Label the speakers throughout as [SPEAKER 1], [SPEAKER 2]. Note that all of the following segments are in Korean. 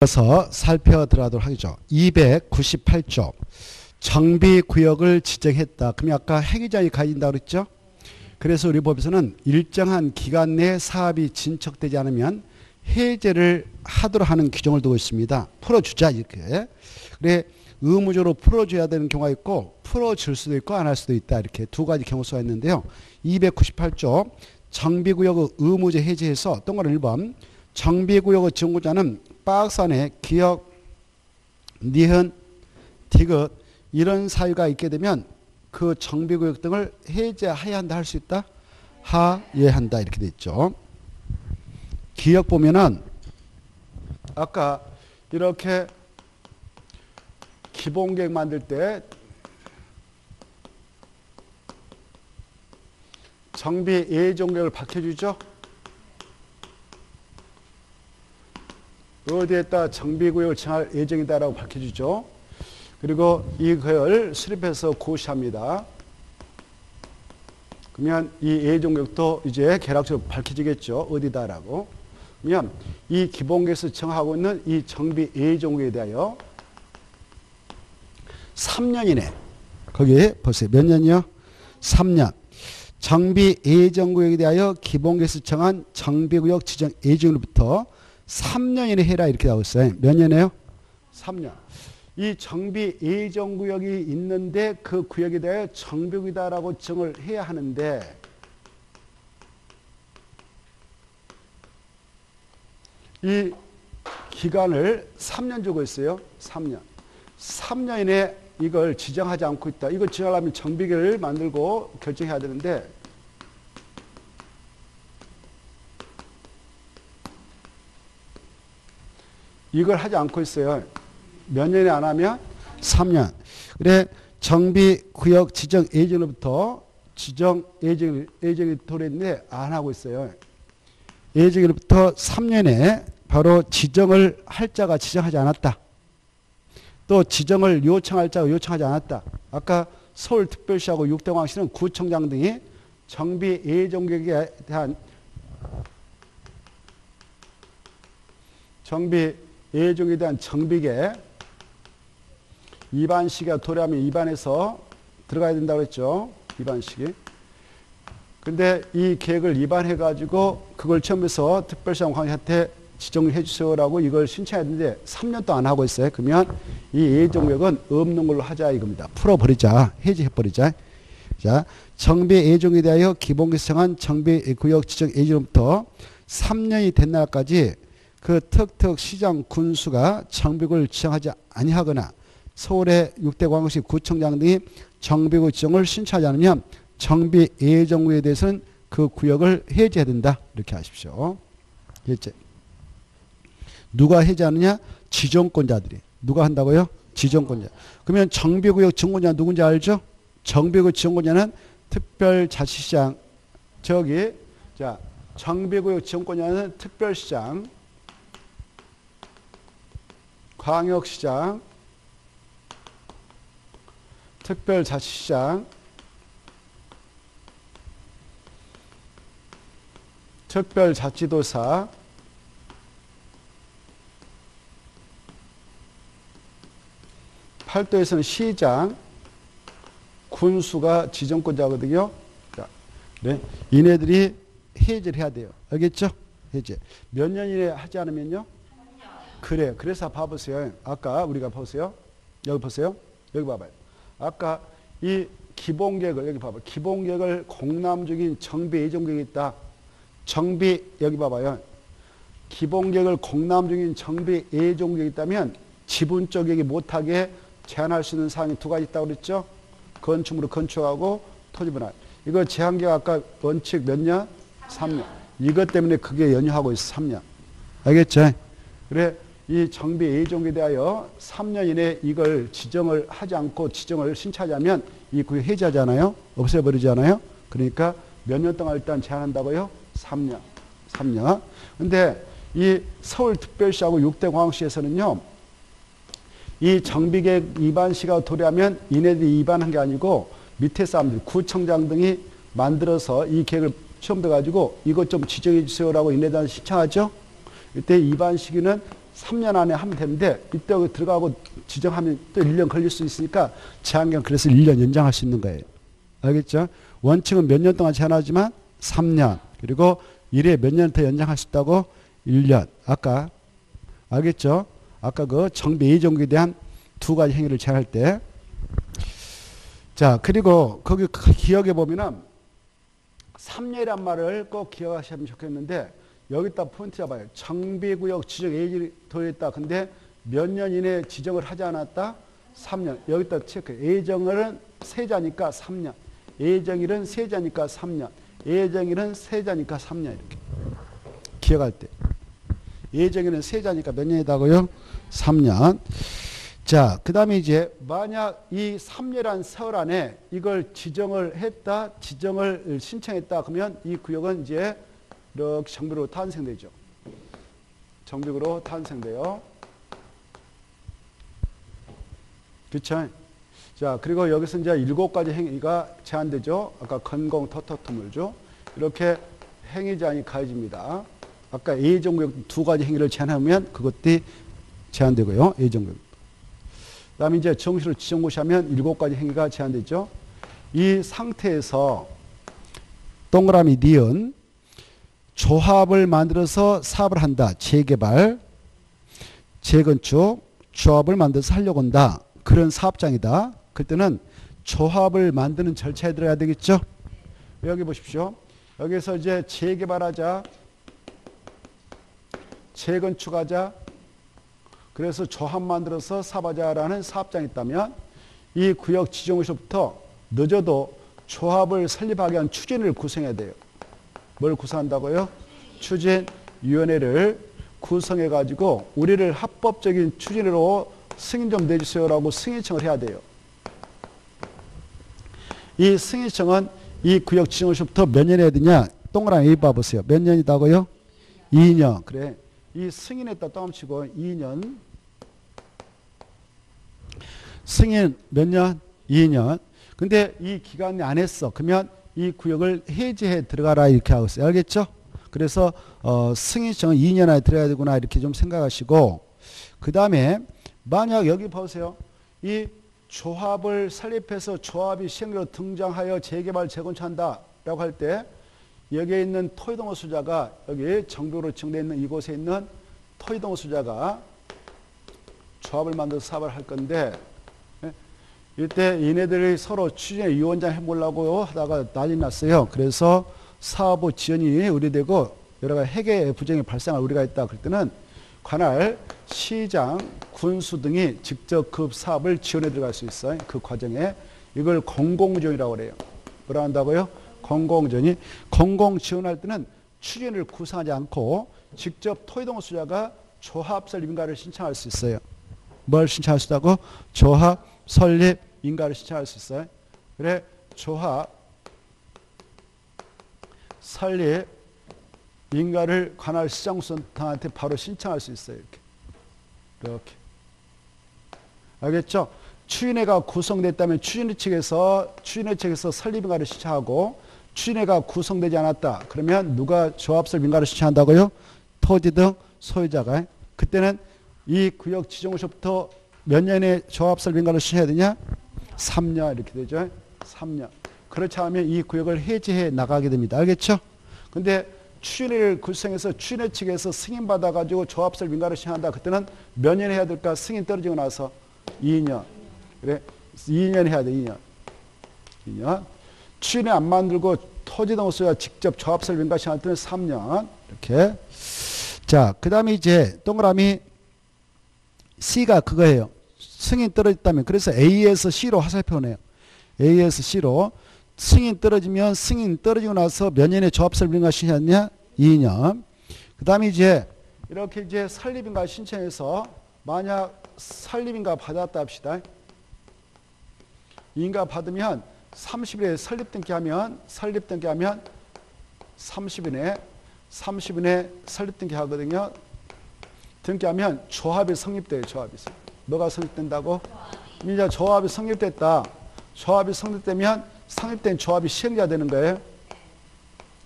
[SPEAKER 1] 이어서 살펴들어가도록 하겠죠. 298조 정비구역을 지정했다. 그럼 아까 행위자이 가진다고 그랬죠. 그래서 우리 법에서는 일정한 기간 내에 사업이 진척되지 않으면 해제를 하도록 하는 규정을 두고 있습니다. 풀어주자 이렇게. 그래 의무적으로 풀어줘야 되는 경우가 있고 풀어줄 수도 있고 안 할 수도 있다. 이렇게 두 가지 경우수가 있는데요. 298조 정비구역의 의무제 해제에서 동그란 1번 정비구역의 지정구자는 박스 안에 기역, 니은, 디귿 이런 사유가 있게 되면 그 정비구역 등을 해제해야 한다 할 수 있다? 하해한다 이렇게 돼 있죠. 기역 보면은 아까 이렇게 기본계획 만들 때 정비 예정계획을 밝혀주죠. 어디에다 정비구역을 정할 예정이다라고 밝혀주죠. 그리고 이걸 수립해서 고시합니다. 그러면 이 예정구역도 이제 계략적으로 밝혀지겠죠. 어디다라고. 그러면 이 기본계획에서 정하고 있는 이 정비 예정구역에 대하여 3년 이내 거기 보세요. 몇 년이요? 3년. 정비 예정구역에 대하여 기본계획에서 정한 정비구역 지정 예정으로부터 3년 이내 해라 이렇게 나오고 있어요. 몇 년이에요? 3년. 이 정비 예정구역이 있는데 그 구역에 대하여 정비구역이다라고 정을 해야 하는데 이 기간을 3년 주고 있어요. 3년. 3년 이내 이걸 지정하지 않고 있다. 이걸 지정하려면 정비계획을 만들고 결정해야 되는데 이걸 하지 않고 있어요. 몇 년에 안 하면 3년. 그래 정비구역 지정 예정으로부터 지정 예정이 도래했는데 안 하고 있어요. 예정으로부터 3년에 바로 지정을 할 자가 지정하지 않았다. 또 지정을 요청할 자가 요청하지 않았다. 아까 서울특별시하고 육대광역시는 구청장 등이 정비 예정구역에 대한 정비 예정에 대한 정비계 입안시기가 도래하면 입안해서 들어가야 된다고 했죠. 입안시기. 근데 이 계획을 입안해 가지고 그걸 처음에서 특별시장 광역한테 지정을 해 주세요라고 이걸 신청해야 되는데 3년 동안 안 하고 있어요. 그러면 이 예정구역은 없는 걸로 하자 이겁니다. 풀어버리자. 해제해버리자. 자, 정비 예정에 대하여 기본계획 정한 정비구역 지정 예정부터 3년이 된 날까지 그 턱턱 시장 군수가 정비구역을 지정하지 아니하거나 서울의 6대 광역시 구청장 등이 정비구역 지정을 신청하지 않으면 정비 예정구역에 대해서는 그 구역을 해제해야 된다. 이렇게 하십시오. 해제. 누가 해제하느냐? 지정권자들이. 누가 한다고요? 지정권자. 그러면 정비구역 지정권자 누군지 알죠? 정비구역 지정권자는 특별자치시장. 저기 자 정비구역 지정권자는 특별시장, 광역시장, 특별자치시장, 특별자치도사, 팔도에서는 시장, 군수가 지정권자거든요. 자, 네. 이네들이 해제를 해야 돼요. 알겠죠? 해제. 몇 년 이내 하지 않으면요? 그래. 그래서 봐보세요. 아까 우리가 보세요. 여기 보세요. 여기 봐봐요. 아까 이 기본계획을 여기 봐봐요. 기본계획을 공람적인 정비 예정계획이 있다. 정비 여기 봐봐요. 기본계획을 공람적인 정비 예정계획이 있다면 지분적 얘기 못하게 제한할 수 있는 사항이 두 가지 있다고 그랬죠. 건축물을 건축하고 토지 분할. 이거 제한계획 아까 원칙 몇 년? 3년. 이것 때문에 그게 연유하고 있어. 3년. 알겠죠? 그래 이 정비 예정에 대하여 3년 이내 이걸 지정을 하지 않고 지정을 신청하자면 이 구역 해제하잖아요. 없애버리잖아요. 그러니까 몇 년 동안 일단 제한한다고요? 3년. 3년. 근데 이 서울특별시하고 6대 광역시에서는요. 이 정비계획 위반시가 도래하면 이네들이 위반한 게 아니고 밑에 사람들 구청장 등이 만들어서 이 계획을 처음 돼가지고 이것 좀 지정해 주세요라고 이네들한테 신청하죠. 이때 위반 시기는 3년 안에 하면 되는데 이때 여기 들어가고 지정하면 또 1년 걸릴 수 있으니까 제한기간 그래서 1년 연장할 수 있는 거예요. 알겠죠? 원칙은 몇 년 동안 제한하지만 3년. 그리고 1회 몇 년 더 연장할 수 있다고 1년. 아까 알겠죠? 아까 그 정비 예정에 대한 두 가지 행위를 제한할 때. 자, 그리고 거기 기억해 보면은 3년이란 말을 꼭 기억하시면 좋겠는데 여기다 포인트 잡아요. 정비구역 지정 예정이 도했다. 근데 몇 년 이내에 지정을 하지 않았다? 3년. 여기다 체크. 예정일은 세자니까 3년. 예정일은 세자니까 3년. 예정일은 세자니까 3년. 이렇게. 기억할 때. 예정일은 세자니까 몇 년이다고요? 3년. 자, 그 다음에 이제 만약 이 3년이라는 세월 안에 이걸 지정을 했다, 지정을 신청했다, 그러면 이 구역은 이제 이렇게 정비구로 탄생되죠. 정비구로 탄생돼요. 그쵸? 자, 그리고 여기서 이제 7가지 행위가 제한되죠. 아까 건공, 터터투물죠. 이렇게 행위 제한이 가해집니다. 아까 예정구역 2가지 행위를 제한하면 그것들이 제한되고요. 예정구역. 그 다음에 이제 정시로 지정고시하면 7가지 행위가 제한되죠. 이 상태에서 동그라미 니은 조합을 만들어서 사업을 한다. 재개발, 재건축, 조합을 만들어서 하려고 한다. 그런 사업장이다. 그때는 조합을 만드는 절차에 들어가야 되겠죠. 여기 보십시오. 여기서 이제 재개발하자, 재건축하자, 그래서 조합 만들어서 사업하자라는 사업장이 있다면 이 구역 지정에서부터 늦어도 조합을 설립하기 위한 추진을 구성해야 돼요. 뭘 구성한다고요? 추진위원회를 구성해가지고 우리를 합법적인 추진으로 승인 좀 내주세요라고 승인청을 해야 돼요. 이 승인청은 이 구역 지정에서부터 몇 년 해야 되냐? 동그라미 A 봐보세요. 몇 년이다고요? 2년. 그래. 이 승인했다 떠넘치고 2년. 승인 몇 년? 2년. 근데 이 기간이 안 했어. 그러면 이 구역을 해제해 들어가라 이렇게 하고 있어요. 알겠죠? 그래서 승인청은 2년 안에 들어야 되구나 이렇게 좀 생각하시고 그 다음에 만약 여기 보세요. 이 조합을 설립해서 조합이 시행으로 등장하여 재개발 재건축한다 라고 할 때 여기에 있는 토지동호 수자가 여기 정비구로 지정되어 있는 이곳에 있는 토지동호 수자가 조합을 만들어서 사업을 할 건데 이때 얘네들이 서로 추진의 위원장 해보려고 하다가 난리 났어요. 그래서 사업부 지연이 의뢰되고 여러 가지 해계 부정이 발생할 우려가 있다. 그럴 때는 관할, 시장, 군수 등이 직접 그 사업을 지원해 들어갈 수 있어요. 그 과정에. 이걸 공공지원이라고 그래요. 뭐라 한다고요? 공공지원이. 공공지원할 때는 추진을 구성하지 않고 직접 토지동호 수자가 조합 설립 인가를 신청할 수 있어요. 뭘 신청할 수 있다고? 조합 설립 인가를 신청할 수 있어요. 그래, 조합 설립 인가를 관할 시장센터한테 바로 신청할 수 있어요. 이렇게. 알겠죠? 추진회가 구성됐다면 추진회 측에서 설립 인가를 신청하고 추진회가 구성되지 않았다. 그러면 누가 조합 설립 인가를 신청한다고요? 토지 등 소유자가. 그때는 이 구역 지정으로부터 몇 년에 조합 설립 인가를 신청해야 되냐? 3년 이렇게 되죠. 3년. 그렇지 않으면 이 구역을 해제해 나가게 됩니다. 알겠죠? 근데 추진회를 구성해서 추진회 측에서 승인받아가지고 조합 설립 인가를 신청한다. 그때는 몇 년 해야 될까? 승인 떨어지고 나서 2년. 그래, 2년 해야 돼. 2년. 추진회 안 만들고 토지동호 수가 직접 조합 설립 인가 신청할 때는 3년. 이렇게. 자, 그 다음에 이제 동그라미 C가 그거예요. 승인 떨어졌다면. 그래서 A에서 C로 화살표네요. A에서 C로. 승인 떨어지면 승인 떨어지고 나서 몇 년에 조합 설립인가 신청했냐? 2년. 그 다음에 이제 이렇게 이제 설립인가 신청해서 만약 설립인가 받았다 합시다. 인가 받으면 30일에 설립 등기하면 30일에 설립 등기하거든요. 등기하면 조합이 성립돼요. 조합이. 뭐가 성립된다고? 이제 조합이 성립됐다. 조합이 성립되면 성립된 조합이 시행자 되는 거예요.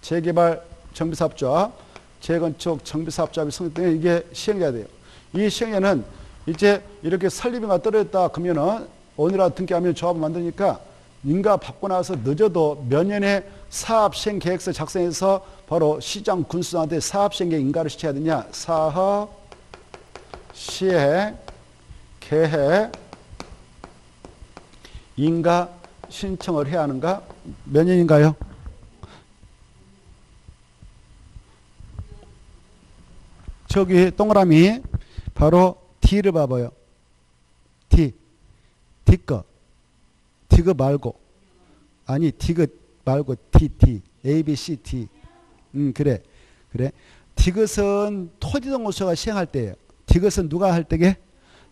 [SPEAKER 1] 재개발 정비사업조합, 재건축 정비사업조합이 성립되면 이게 시행자 돼요. 이 시행에는 이제 이렇게 설립인가 떨어졌다 그러면은 오늘이라 등기하면 조합을 만드니까 인가 받고 나서 늦어도 몇 년에 사업 시행 계획서 작성해서 바로 시장 군수장한테 사업 시행 계획 인가를 시켜야 되냐? 사업 시행 계획 인가 신청을 해야 하는가? 몇 년인가요? 저기 동그라미 바로 D를 봐봐요. D. D거. D거 말고. 아니 D거 말고 D. A, B, C, D. 그래. D것은 토지동호수자가 시행할 때예요. D것은 누가 할 때게?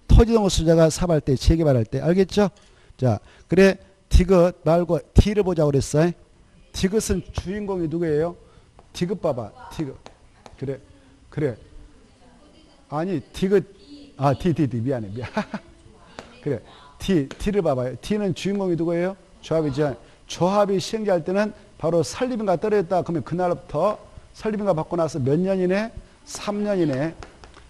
[SPEAKER 1] 토지동호수자가 사업할 때, 재개발할 때. 알겠죠? 자, 그래. D것 말고 D를 보자고 그랬어. D것은 주인공이 누구예요? D것 봐봐. D것. 그래. 아니, D것. D. 미안해. 그래. D를 봐봐요. D는 주인공이 누구예요? 조합이죠. 조합이 시행할 때는 바로 설립인가 떨어졌다. 그러면 그날부터 설립인가 받고 나서 몇 년 이내? 3년 이내.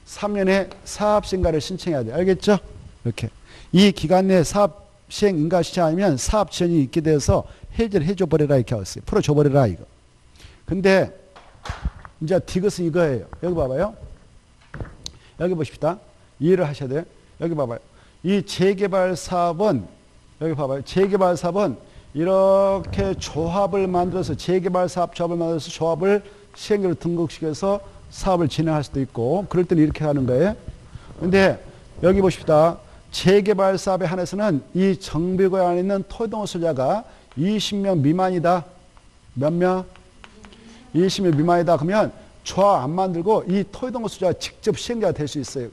[SPEAKER 1] 3년에 사업 시행가를 신청해야 돼. 알겠죠? 이렇게. 이 기간 내에 사업 시행 인가 신청하면 사업 지연이 있게 되어서 해지를 해줘 버려라 이렇게 했어요. 풀어줘 버려라 이거. 근데 이제 D것은 이거예요. 여기 봐봐요. 여기 보십시다. 이해를 하셔야 돼요. 여기 봐봐요. 이 재개발 사업은 여기 봐봐요. 재개발 사업은 이렇게 조합을 만들어서 재개발 사업 조합을 만들어서 조합을 시행계로 등록시켜서 사업을 진행할 수도 있고 그럴 때는 이렇게 하는 거예요. 근데 여기 보십시다. 재개발 사업에 한해서는 이 정비구역 안에 있는 토지동호수자가 20명 미만이다. 몇 명? 20명 미만이다. 그러면 조합 안 만들고 이 토지동호수자가 직접 시행자가 될 수 있어요.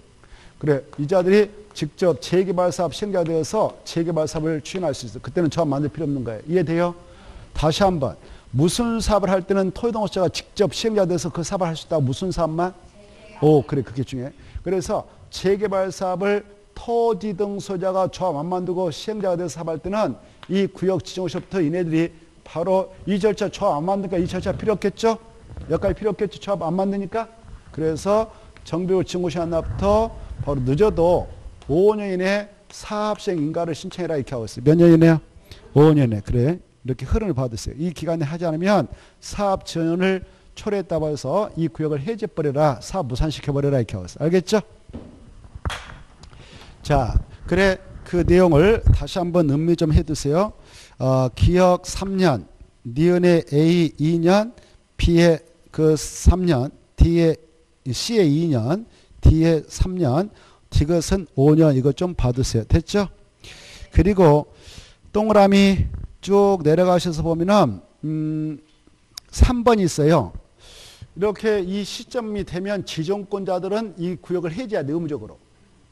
[SPEAKER 1] 그래, 이 자들이 직접 재개발 사업 시행자가 되어서 재개발 사업을 추진할 수 있어요. 그때는 조합 만들 필요 없는 거예요. 이해돼요? 다시 한번. 무슨 사업을 할 때는 토지동호수자가 직접 시행자가 돼서 그 사업을 할 수 있다고 무슨 사업만? 그래, 그게 중요해. 그래서 재개발 사업을 토지등소자가 조합 안 만들고 시행자가 돼서 사업할 때는 이 구역 지정시부터 이네들이 바로 이 절차 조합 안 만드니까 이 절차 필요 없겠죠? 여기까지 필요 없겠죠? 조합 안 만드니까? 그래서 정비구역 지정시한 날부터 바로 늦어도 5년 이내에 사업시행 인가를 신청해라 이렇게 하고 있어요. 몇 년 이내요? 5년 이내. 그래. 이렇게 흐름을 받았어요. 이 기간에 하지 않으면 사업 지연을 초래했다고 해서 이 구역을 해제버려라. 사업 무산시켜버려라 이렇게 하고 있어요. 알겠죠? 자, 그래 그 내용을 다시 한번 음미 좀 해두세요. 기역 3년, 니은의 A 2년, B의 그 3년, D의 C의 2년, D의 3년, D것은 5년 이거 좀 봐두세요. 됐죠? 그리고 동그라미 쭉 내려가셔서 보면은 3번이 있어요. 이렇게 이 시점이 되면 지정권자들은 이 구역을 해제해야 돼. 의무적으로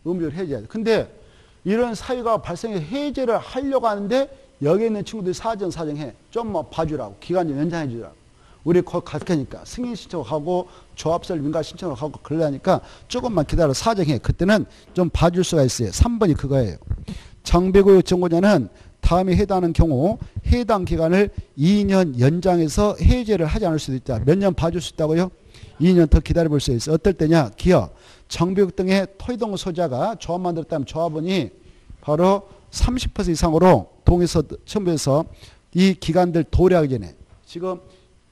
[SPEAKER 1] 해제해야 돼. 근데 이런 사유가 발생해서 해제를 하려고 하는데 여기 있는 친구들이 사정해. 좀 뭐 봐주라고. 기간 좀 연장해 주라고. 우리 거기 갈 테니까 승인 신청하고 조합설 민가 신청을 하고 그러려니까 조금만 기다려 사정해. 그때는 좀 봐줄 수가 있어요. 3번이 그거예요. 정비구역 정보자는 다음에 해당하는 경우 해당 기간을 2년 연장해서 해제를 하지 않을 수도 있다. 몇 년 봐줄 수 있다고요? 2년 더 기다려볼 수 있어요. 어떨 때냐? 기업, 정비구역 등의 토지동 소자가 조합 만들었다면 조합원이 바로 30% 이상으로 동에서 첨부해서 이 기간들 도래하기 전에 지금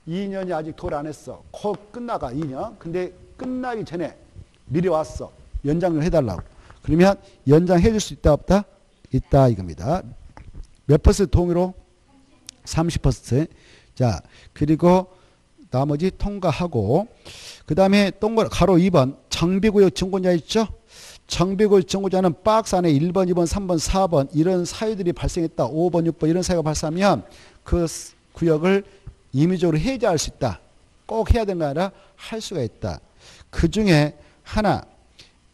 [SPEAKER 1] 2년이 아직 도래 안 했어. 곧 끝나가 2년. 근데 끝나기 전에 미리 왔어. 연장을 해달라고. 그러면 연장해 줄 수 있다 없다? 있다 이겁니다. 몇 퍼센트 동의로? 30%. 자, 그리고 나머지 통과하고 그 다음에 가로 2번 정비구역 증권자 있죠? 정비구역 증권자는 박스 안에 1번, 2번, 3번, 4번 이런 사유들이 발생했다. 5번, 6번 이런 사유가 발생하면 그 구역을 임의적으로 해제할 수 있다. 꼭 해야 되는 게 아니라 할 수가 있다. 그 중에 하나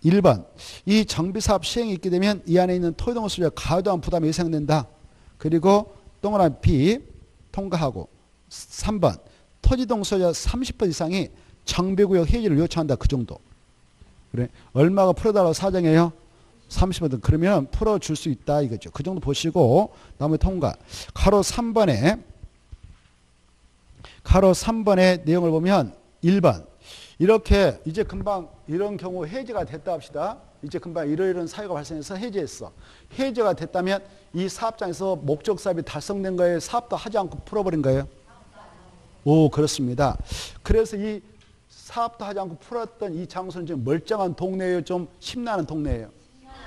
[SPEAKER 1] 1번 이 정비사업 시행이 있게 되면 이 안에 있는 토지동 수요자 과도한 부담이 예상된다. 그리고 동그라미 B 통과하고 3번 토지동 소유자 30% 이상이 정비구역 해지를 요청한다. 그 정도. 그래. 얼마가 풀어달라고 사정해요? 30%. 그러면 풀어줄 수 있다 이거죠. 그 정도 보시고 다음에 통과. 가로 3번의 내용을 보면 1번 이렇게 이제 금방 이런 경우 해제가 됐다 합시다. 이제 금방 이러이러한 사유가 발생해서 해제했어. 해제가 됐다면 이 사업장에서 목적 사업이 달성된 거예요? 사업도 하지 않고 풀어버린 거예요? 오, 그렇습니다. 그래서 이 사업도 하지 않고 풀었던 이 장소는 지금 멀쩡한 동네예요? 좀 심란한 동네예요?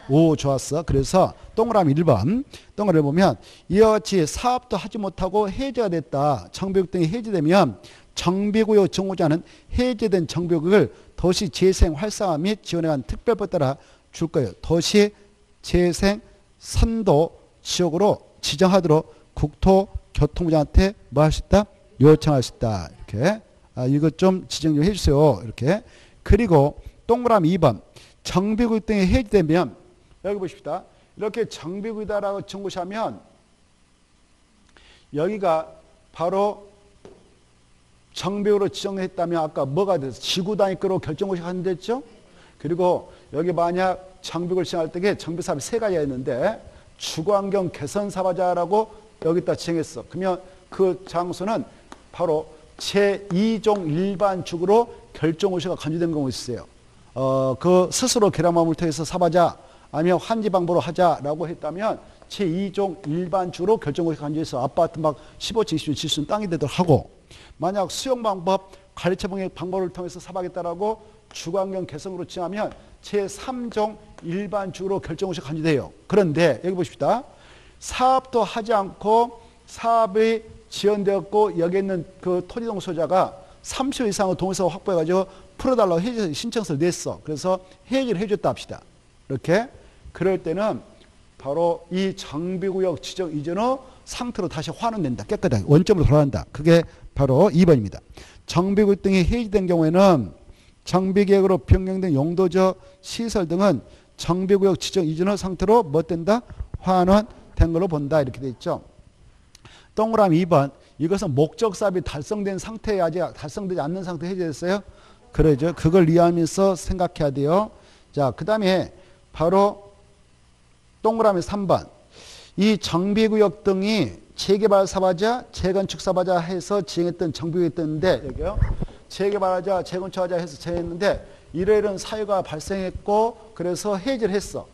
[SPEAKER 1] 오, 좋았어. 그래서 동그라미 1번. 동그라미 보면 이와 같이 사업도 하지 못하고 해제가 됐다. 정비구역 등이 해제되면 정비구역 정호자는 해제된 정비구역을 도시 재생 활성화 및 지원에 관한 특별법에 따라 줄 거예요. 도시 재생 선도 지역으로 지정하도록 국토교통부장한테 뭐 할 수 있다? 요청할 수 있다. 이렇게. 이것 좀 지정 좀 해주세요. 이렇게. 그리고 동그라미 2번. 정비구역 등이 해제되면 여기 보십시다. 이렇게 정비구역이다라고 정고시하면 여기가 바로 정비구역으로 지정했다면 아까 뭐가 돼서 지구단위급으로 결정고시가 한댔죠. 그리고 여기 만약 정비구역을 지정할 때 정비사업이 세 가지가 있는데 주거환경 개선사업자라고 여기다 지정했어. 그러면 그 장소는 바로 제2종 일반축으로 결정고시가 간주된 경우가 있어요. 그 스스로 계량마음을 통해서 사업하자 아니면 환지방보로 하자라고 했다면 제2종 일반축으로 결정고시가 간주해서 아파트 막 15층, 20층 질 수 있는 땅이 되도록 하고 만약 수용방법, 관리처분의 방법을 통해서 사업하겠다라고 주거환경 개선으로 지정하면 제3종 일반축으로 결정고시가 간주돼요. 그런데 여기 보십시다. 사업도 하지 않고 사업이 지연되었고 여기 있는 그 토지동 소유자가 30호 이상의 동의서를 확보해가지고 풀어달라고 해제 신청서를 냈어. 그래서 해제를 해줬다 합시다. 이렇게 그럴 때는 바로 이 정비구역 지정 이전 후 상태로 다시 환원된다. 깨끗하게 원점으로 돌아간다. 그게 바로 2번입니다. 정비구역 등이 해제된 경우에는 정비계획으로 변경된 용도적 시설 등은 정비구역 지정 이전 후 상태로 뭐 된다? 환원된 걸로 본다. 이렇게 돼 있죠. 동그라미 2번. 이것은 목적 사업이 달성된 상태에 아직 달성되지 않는 상태 해제됐어요? 그러죠. 그걸 이해하면서 생각해야 돼요. 자, 그 다음에 바로 동그라미 3번. 이 정비구역 등이 재개발 사업하자, 재건축 사업하자 해서 지정했던 정비구역이 있던데 여기요. 재개발하자, 재건축하자 해서 정했는데 이러이러한 사유가 발생했고 그래서 해제를 했어.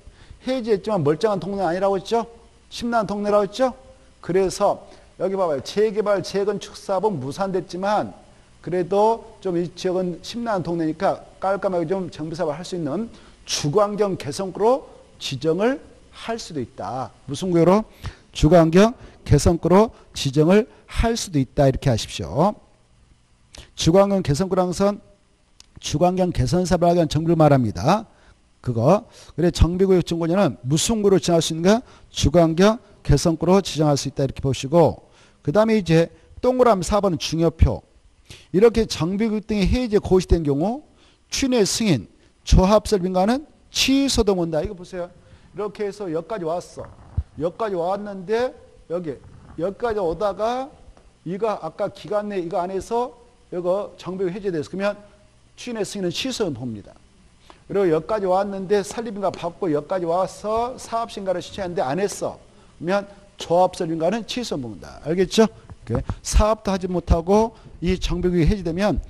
[SPEAKER 1] 해제했지만 멀쩡한 동네는 아니라고 했죠? 심란한 동네라고 했죠? 그래서 여기 봐봐요. 재개발, 재건축 사업은 무산됐지만 그래도 좀 이 지역은 심란한 동네니까 깔끔하게 좀 정비사업을 할 수 있는 주거환경 개선구로 지정을 할 수도 있다. 무슨 구역으로? 주거환경 개선구로 지정을 할 수도 있다. 이렇게 하십시오. 주거환경 개선구라는 것은 주거환경 개선사업을 하기 위한 정비를 말합니다. 그거. 그래 정비구역 정권자는 무슨 구로 지정할 수 있는가? 주거환경 개선구로 지정할 수 있다. 이렇게 보시고 그 다음에 이제 동그라미 4번은 중요표. 이렇게 정비구역 등이 해제 고시된 경우 추인의 승인, 조합설빙가는 취소도 온다. 이거 보세요. 이렇게 해서 여기까지 왔어. 여기까지 왔는데 여기까지 오다가 이거 아까 기간 내 이거 안에서 이거 정비구역 해제돼서 그러면 추인의 승인은 취소는 봅니다. 그리고 여기까지 왔는데 설립인가 받고 여기까지 와서 사업신가를 신청했는데 안 했어. 그러면 조합설립인가는 취소 본다. 알겠죠? 사업도 하지 못하고 이 정비구역이 해제되면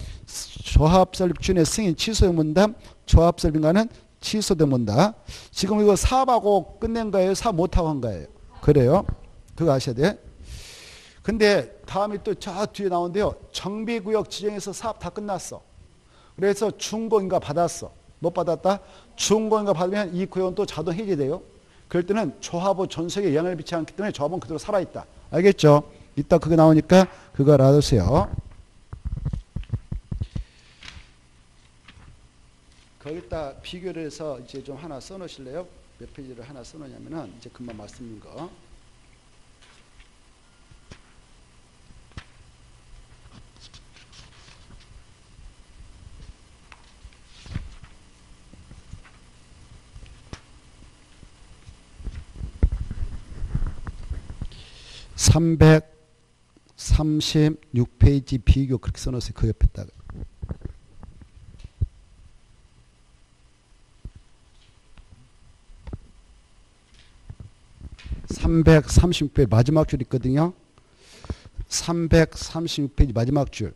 [SPEAKER 1] 조합설립 추인의 승인 취소 문다. 조합설립인가는 취소된 문다. 지금 이거 사업하고 끝낸 거예요? 사업 못하고 한 거예요? 그래요? 그거 아셔야 돼. 근데 다음에 또 저 뒤에 나오는데요. 정비구역 지정에서 사업 다 끝났어. 그래서 준공인가 받았어. 못 받았다? 준공인가 받으면 이 구역은 또 자동 해제돼요. 그럴 때는 조합의 전속에 영향을 미치지 않기 때문에 조합은 그대로 살아있다. 알겠죠? 이따 그거 나오니까 그거 알아두세요. 거기다 비교를 해서 이제 좀 하나 써놓으실래요? 몇 페이지를 하나 써놓냐면은 이제 금방 말씀드린 거. (336페이지) 비교 그렇게 써놓으세요. 그 옆에다가. (336페이지) 마지막 줄 있거든요. 336페이지 마지막 줄.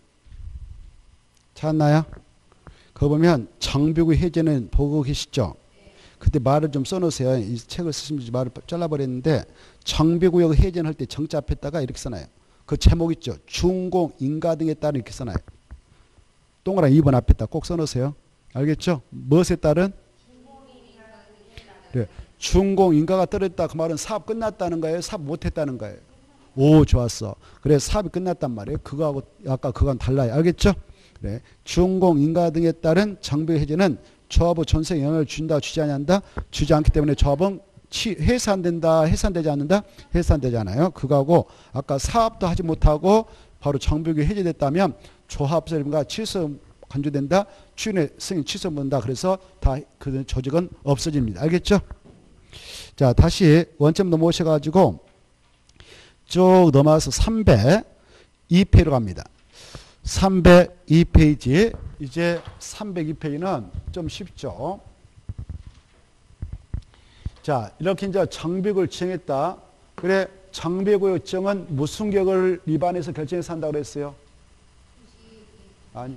[SPEAKER 1] 찾았나요? 그거 보면 정비구 해제는 보고 계시죠? 그때 말을 좀 써놓으세요. 이 책을 쓰시면서 말을 잘라버렸는데 정비구역 해제할 때 정자 앞에다가 이렇게 써놔요. 그 제목 있죠. 중공, 인가 등에 따른 이렇게 써놔요. 동그란 2번 앞에다 꼭 써놓으세요. 알겠죠? 무엇에 따른? 그래. 중공, 인가가 떨어졌다. 그 말은 사업 끝났다는 거예요? 사업 못했다는 거예요? 오, 좋았어. 그래, 사업이 끝났단 말이에요. 그거하고 아까 그건 달라요. 알겠죠? 그래. 중공, 인가 등에 따른 정비 해제는 조합의 전세에 영향을 준다, 주지 않는다? 주지 않기 때문에 조합은 해산된다, 해산되지 않는다? 해산되지 않아요. 그거하고 아까 사업도 하지 못하고 바로 정비구역이 해제됐다면 조합설과 취소 간주된다, 추인의 승인 취소된다. 그래서 다 그 조직은 없어집니다. 알겠죠? 자, 다시 원점 넘어오셔가지고 쭉 넘어와서 302페이지로 갑니다. 302페이지. 이제 302페이지는 좀 쉽죠. 자, 이렇게 이제 정비구역을 지정했다. 그래, 정비구역 지정은 무슨 격을 위반해서 결정해서 한다고 그랬어요? 아니.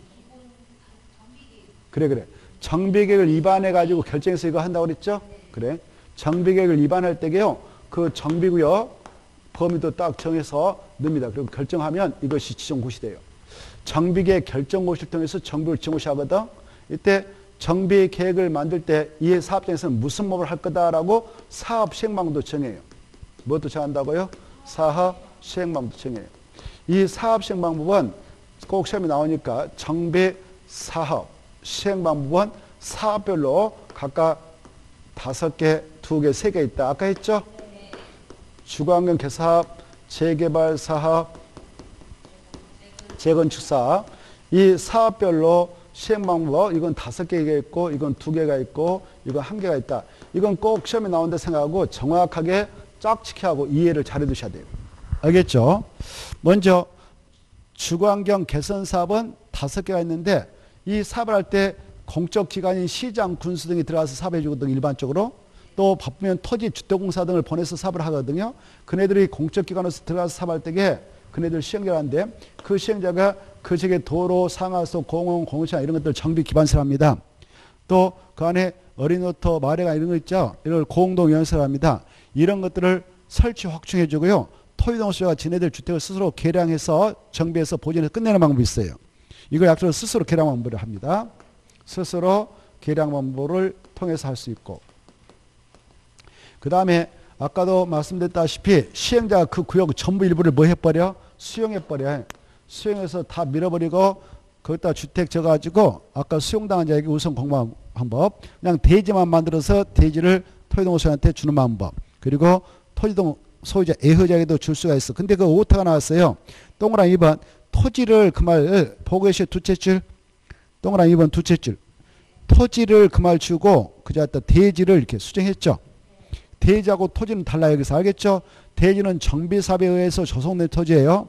[SPEAKER 1] 그래. 정비계획을 위반해가지고 결정해서 이거 한다고 그랬죠? 그래. 정비계획을 위반할 때게요, 그 정비구역 범위도 딱 정해서 넣습니다. 그리고 결정하면 이것이 지정고시 돼요. 정비계획 결정고시를 통해서 정비를 지정고시 하거든. 이때 정비계획을 만들 때 이 사업장에서는 무슨 업을 할 거다라고 사업 시행방법도 정해요. 무엇도 정한다고요? 사업 시행방법도 정해요. 이 사업 시행방법은 꼭 시험에 나오니까 정비 사업 시행방법은 사업별로 각각 5개, 2개, 3개 있다. 아까 했죠? 주거환경 개사업, 재개발 사업, 재건축 사업. 이 사업별로 시행방법, 이건 5개가 있고, 이건 2개가 있고, 이건 1개가 있다. 이건 꼭 시험에 나온다 생각하고 정확하게 짝짓기 하고 이해를 잘해 두셔야 돼요. 알겠죠? 먼저 주거환경 개선 사업은 5개가 있는데 이 사업을 할 때 공적 기관인 시장, 군수 등이 들어가서 사업해 주거든요. 일반적으로. 또 바쁘면 토지, 주택공사 등을 보내서 사업을 하거든요. 그네들이 공적 기관으로서 들어가서 사업할 때에 그네들 시행자가 하는데 그 시행자가 그 지역의 도로, 상하수, 공원, 공시장 이런 것들 정비 기반시를 합니다. 또 그 안에 어린오토, 마레가 이런 거 있죠. 이걸 공동연설을 합니다. 이런 것들을 설치 확충해 주고요. 토지동수가 지네들 주택을 스스로 개량해서 정비해서 보존해서 끝내는 방법이 있어요. 이걸 약속으로 스스로 개량 방법을 합니다. 스스로 개량 방법을 통해서 할 수 있고. 그 다음에 아까도 말씀드렸다시피 시행자가 그 구역 전부 일부를 뭐 해버려? 수용해버려. 수용해서 다 밀어버리고 거기다 주택 져가지고 아까 수용당한 자에게 우선 공부하는 방법. 그냥 대지만 만들어서 대지를 토지동수한테 주는 방법. 그리고 토지동 소유자, 애허자에게도 줄 수가 있어. 근데 그 오타가 나왔어요. 동그라미 2번. 토지를 그 말 보고 계시죠? 두째 줄. 동그라미 2번 두째 줄. 토지를 그 말 주고 그저 대지를 이렇게 수정했죠. 대지하고 토지는 달라요. 여기서 알겠죠? 대지는 정비사업에 의해서 조성된 토지예요.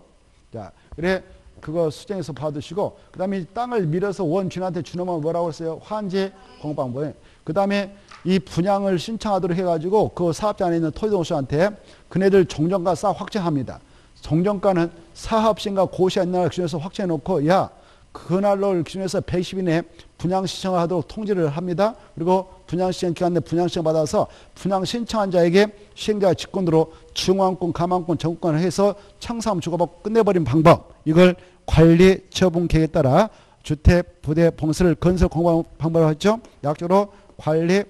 [SPEAKER 1] 자, 그래 그거 수정해서 받으시고 그 다음에 땅을 밀어서 원주인한테 주는 건 뭐라고 했어요? 환지 공방법에. 그 다음에 이 분양을 신청하도록 해가지고 그 사업자 안에 있는 토지동수한테 그네들 종전가 싹 확정합니다. 종전가는 사업시행과 고시한 날 기준에서 확정해놓고 야 그날로 기준해서 110일 내에 분양 신청을 하도록 통지를 합니다. 그리고 분양 신청 기간 내 분양 신청 받아서 분양 신청한 자에게 시행자의 직권으로 중앙권, 가망권, 전국권을 해서 청사함 주고받고 끝내버린 방법. 이걸 관리 처분 계획에 따라 주택, 부대, 봉수를 건설 공방 방법을 하죠. 약적으로 관리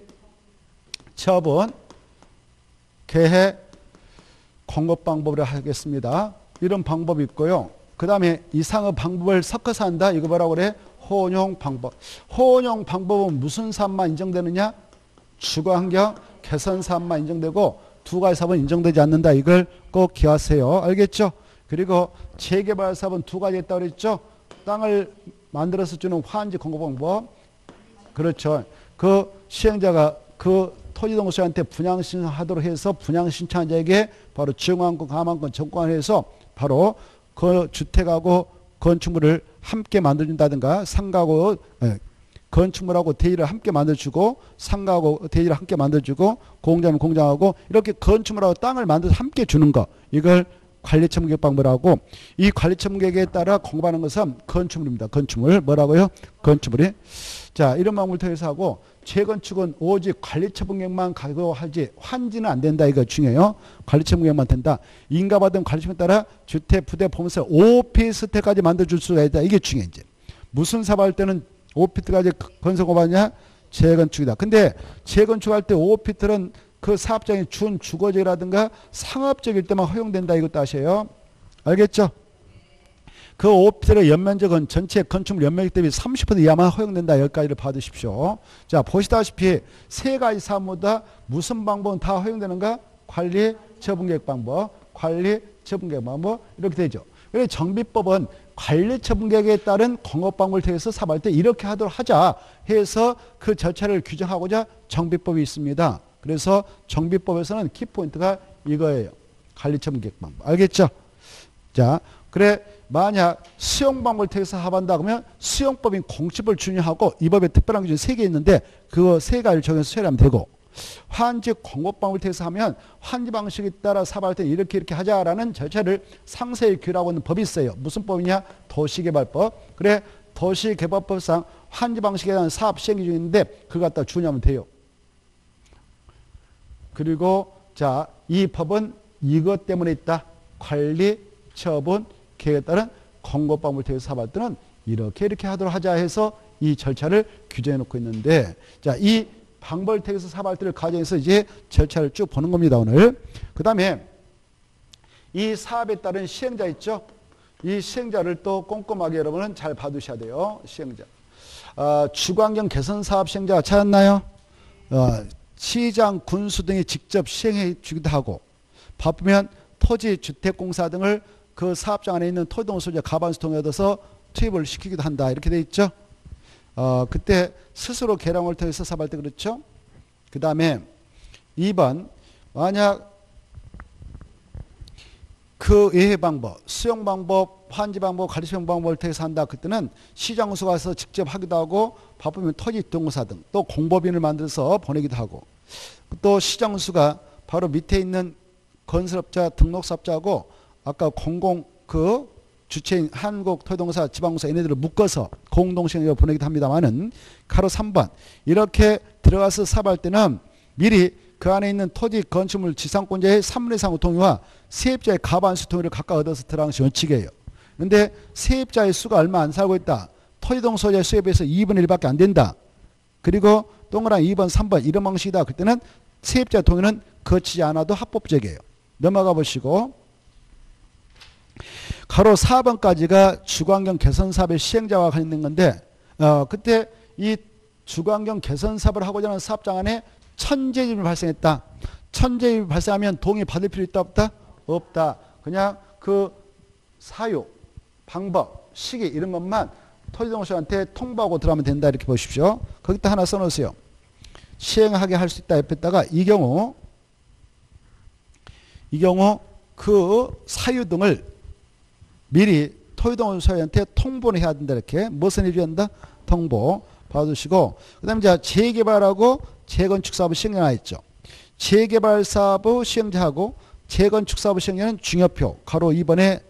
[SPEAKER 1] 처분 계획 공급 방법을 하겠습니다. 이런 방법이 있고요. 그 다음에 이상의 방법을 섞어서 한다. 이거 뭐라고 그래? 혼용 방법. 혼용 방법은 무슨 사업만 인정되느냐? 주거환경 개선 사업만 인정되고 두 가지 사업은 인정되지 않는다. 이걸 꼭 기억하세요. 알겠죠? 그리고 재개발 사업은 두 가지 있다고 그랬죠? 땅을 만들어서 주는 환지 공급 방법. 그렇죠. 그 시행자가 그 토지동수한테 분양 신청하도록 해서 분양 신청한 자에게 바로 중앙권, 가망권, 전권을 해서 바로 그 주택하고 건축물을 함께 만들어준다든가 상가하고 건축물하고 대지를 함께 만들어주고 상가하고 대지를 함께 만들어주고 공장이면 공장하고 이렇게 건축물하고 땅을 만들어서 함께 주는 거 이걸 관리처분계획 방법이라고 이 관리처분계획에 따라 공급하는 것은 건축물입니다. 건축물 뭐라고요? 건축물이. 자 이런 방법을 통해서 하고 재건축은 오직 관리처분계획만 가지고 하지 환지는 안 된다. 이거 중요해요. 관리처분계획만 된다. 인가받은 관리처분에 따라 주택, 부대, 보면서 오피스텔까지 만들어줄 수가 있다. 이게 중요해. 이제 무슨 사업할 때는 오피스텔까지 건설공급하냐? 재건축이다. 근데 재건축할 때 오피스텔은 그 사업장이 준 주거지라든가 상업적일 때만 허용된다. 이것도 아셔요. 알겠죠? 그 오피스텔의 연면적은 전체 건축물 연면적 대비 30% 이하만 허용된다. 여기까지를 받으십시오. 자 보시다시피 세 가지 사업마다 무슨 방법은 다 허용되는가? 관리 처분계획 방법, 관리 처분계획 방법 이렇게 되죠. 그래서 정비법은 관리 처분계획에 따른 공급 방법을 통해서 사업할 때 이렇게 하도록 하자 해서 그 절차를 규정하고자 정비법이 있습니다. 그래서 정비법에서는 키포인트가 이거예요. 관리 처분계획 방법. 알겠죠? 자, 그래 만약 수용방법을 통해서 합한다 그러면 수용법인 공시법을 준용하고 이 법에 특별한 기준이 3개 있는데 그거 3가지를 정해서 처리하면 되고 환지 공급방법을 통해서 하면 환지 방식에 따라 사업할 때 이렇게 하자라는 절차를 상세히 규율하고 있는 법이 있어요. 무슨 법이냐? 도시개발법. 그래 도시개발법상 환지 방식에 대한 사업 시행 기준이 있는데 그거 갖다 준용하면 돼요. 그리고 자, 이 법은 이것 때문에 있다. 관리 처분 계획에 따른 공급방법을 통해서 사업할 때는 이렇게 하도록 하자 해서 이 절차를 규정해 놓고 있는데 자, 이 방법을 통해서 사업할 때를 가정해서 이제 절차를 쭉 보는 겁니다. 오늘. 그 다음에 이 사업에 따른 시행자 있죠. 이 시행자를 또 꼼꼼하게 여러분은 잘 봐두셔야 돼요. 시행자. 주거환경 개선 사업 시행자가 찾았나요? 시장, 군수 등이 직접 시행해 주기도 하고 바쁘면 토지, 주택공사 등을 그 사업장 안에 있는 토지동을 소재 가반수 통해 얻어서 투입을 시키기도 한다. 이렇게 돼 있죠. 그때 스스로 계량을 통해서 사업할 때 그렇죠. 그 다음에 2번 만약 그 예외 방법, 수용 방법, 환지 방법, 관리수용 방법을 통해서 한다. 그때는 시장군수 가서 직접 하기도 하고 바쁘면 토지 동사 등 또 공법인을 만들어서 보내기도 하고 또 시장군수가 바로 밑에 있는 건설업자, 등록사업자하고 아까 공공 그 주체인 한국토지동사, 지방공사 얘네들을 묶어서 공동시행으로 보내기도 합니다만은 가로 3번 이렇게 들어가서 사업할 때는 미리 그 안에 있는 토지 건축물 지상권자의 3분의 2상 동의와 세입자의 과반수 동의를 각각 얻어서 들어가는 것이 원칙이에요. 그런데 세입자의 수가 얼마 안 살고 있다. 토지동 소유자의 수에 비해서 2분의 1밖에 안 된다. 그리고 동그라미 2번, 3번 이런 방식이다. 그때는 세입자 동의는 거치지 않아도 합법적이에요. 넘어가 보시고 가로 4번까지가 주거환경 개선 사업의 시행자와 관련된 건데 그때 이 주거환경 개선 사업을 하고자 하는 사업장 안에 천재집이 발생했다. 천재집이 발생하면 동의 받을 필요 있다 없다? 없다. 그냥 그 사유, 방법, 시기 이런 것만 토지동수한테 통보하고 들어가면 된다. 이렇게 보십시오. 거기다 하나 써놓으세요. 시행하게 할 수 있다. 옆에다가 이 경우 그 사유 등을 미리 토지동수한테 통보를 해야 된다. 이렇게 무슨 일이 한다? 통보 받으시고 그 다음에 이제 재개발하고 재건축 사업의 시행자가 있죠. 재개발 사업의 시행자하고 재건축 사업의 시행자는 중요표. 가로 2번에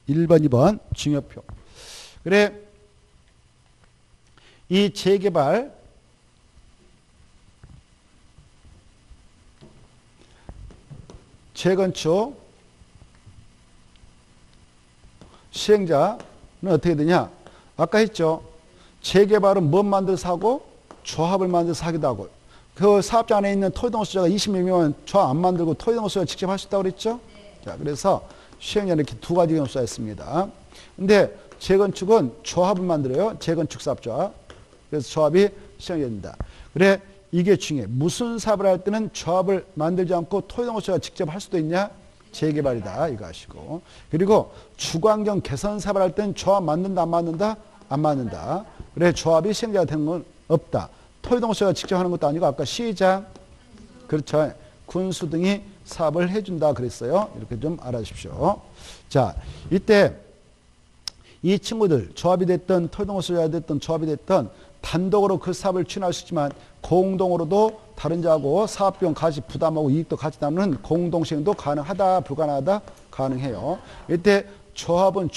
[SPEAKER 1] 1번, 2번 중요표. 그래 이 재개발 재건축 시행자는 어떻게 되냐? 아까 했죠. 재개발은 뭐 만들어서 하고 조합을 만들어서 하기도 하고 그 사업자 안에 있는 토지동수자가 20명이면 조합 안 만들고 토지동수자가 직접 할 수 있다고 그랬죠. 자, 그래서 시행자는 이렇게 두 가지 경우 써있습니다. 근데 재건축은 조합을 만들어요. 재건축 사업자. 그래서 조합이 시행해야 된다. 그래 이게 중요해. 무슨 사업을 할 때는 조합을 만들지 않고 토지동수자가 직접 할 수도 있냐? 재개발이다. 이거 아시고. 그리고 주거환경 개선 사업을 할 때는 조합 만든다 안 만든다? 안 만든다. 그래 조합이 시행자가 되는 건 없다. 토지동수자가 직접 하는 것도 아니고 아까 시장, 그렇죠. 군수 등이 사업을 해준다 그랬어요. 이렇게 좀 알아주십시오. 자, 이때 이 친구들 조합이 됐던 토지동수자가 됐던 조합이 됐던 단독으로 그 사업을 추진할 수 있지만 공동으로도 다른 자하고 사업비용 같이 부담하고 이익도 같이 나누는 공동시행도 가능하다, 불가능하다? 가능해요. 이때 조합은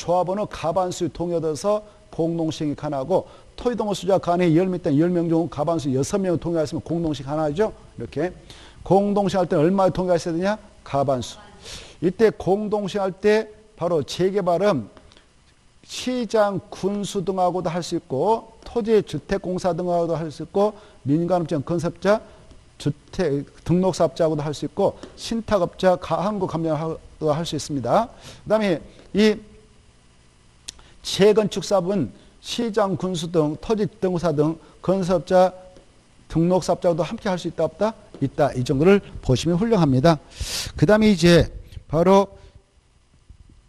[SPEAKER 1] 가반수 동의받아서 공동시행이 가능하고 토지동호 수자 간에 10명 있다 10명 중 가반수 6명 동의했으면 공동시행 가능하죠. 이렇게 공동시행할 때는 얼마나 동의하셔야 되냐? 가반수. 이때 공동시행할 때 바로 재개발은 시장, 군수 등하고도 할 수 있고 토지, 주택공사 등하고도 할 수 있고 민간업체, 건설업자, 주택 등록사업자하고도 할 수 있고 신탁업자, 한국감정하고도 할 수 있습니다. 그 다음에 이 재건축사업은 시장, 군수 등, 토지, 등록사 등 건설업자, 등록사업자도 함께 할 수 있다 없다? 있다. 이 정도를 보시면 훌륭합니다. 그 다음에 이제 바로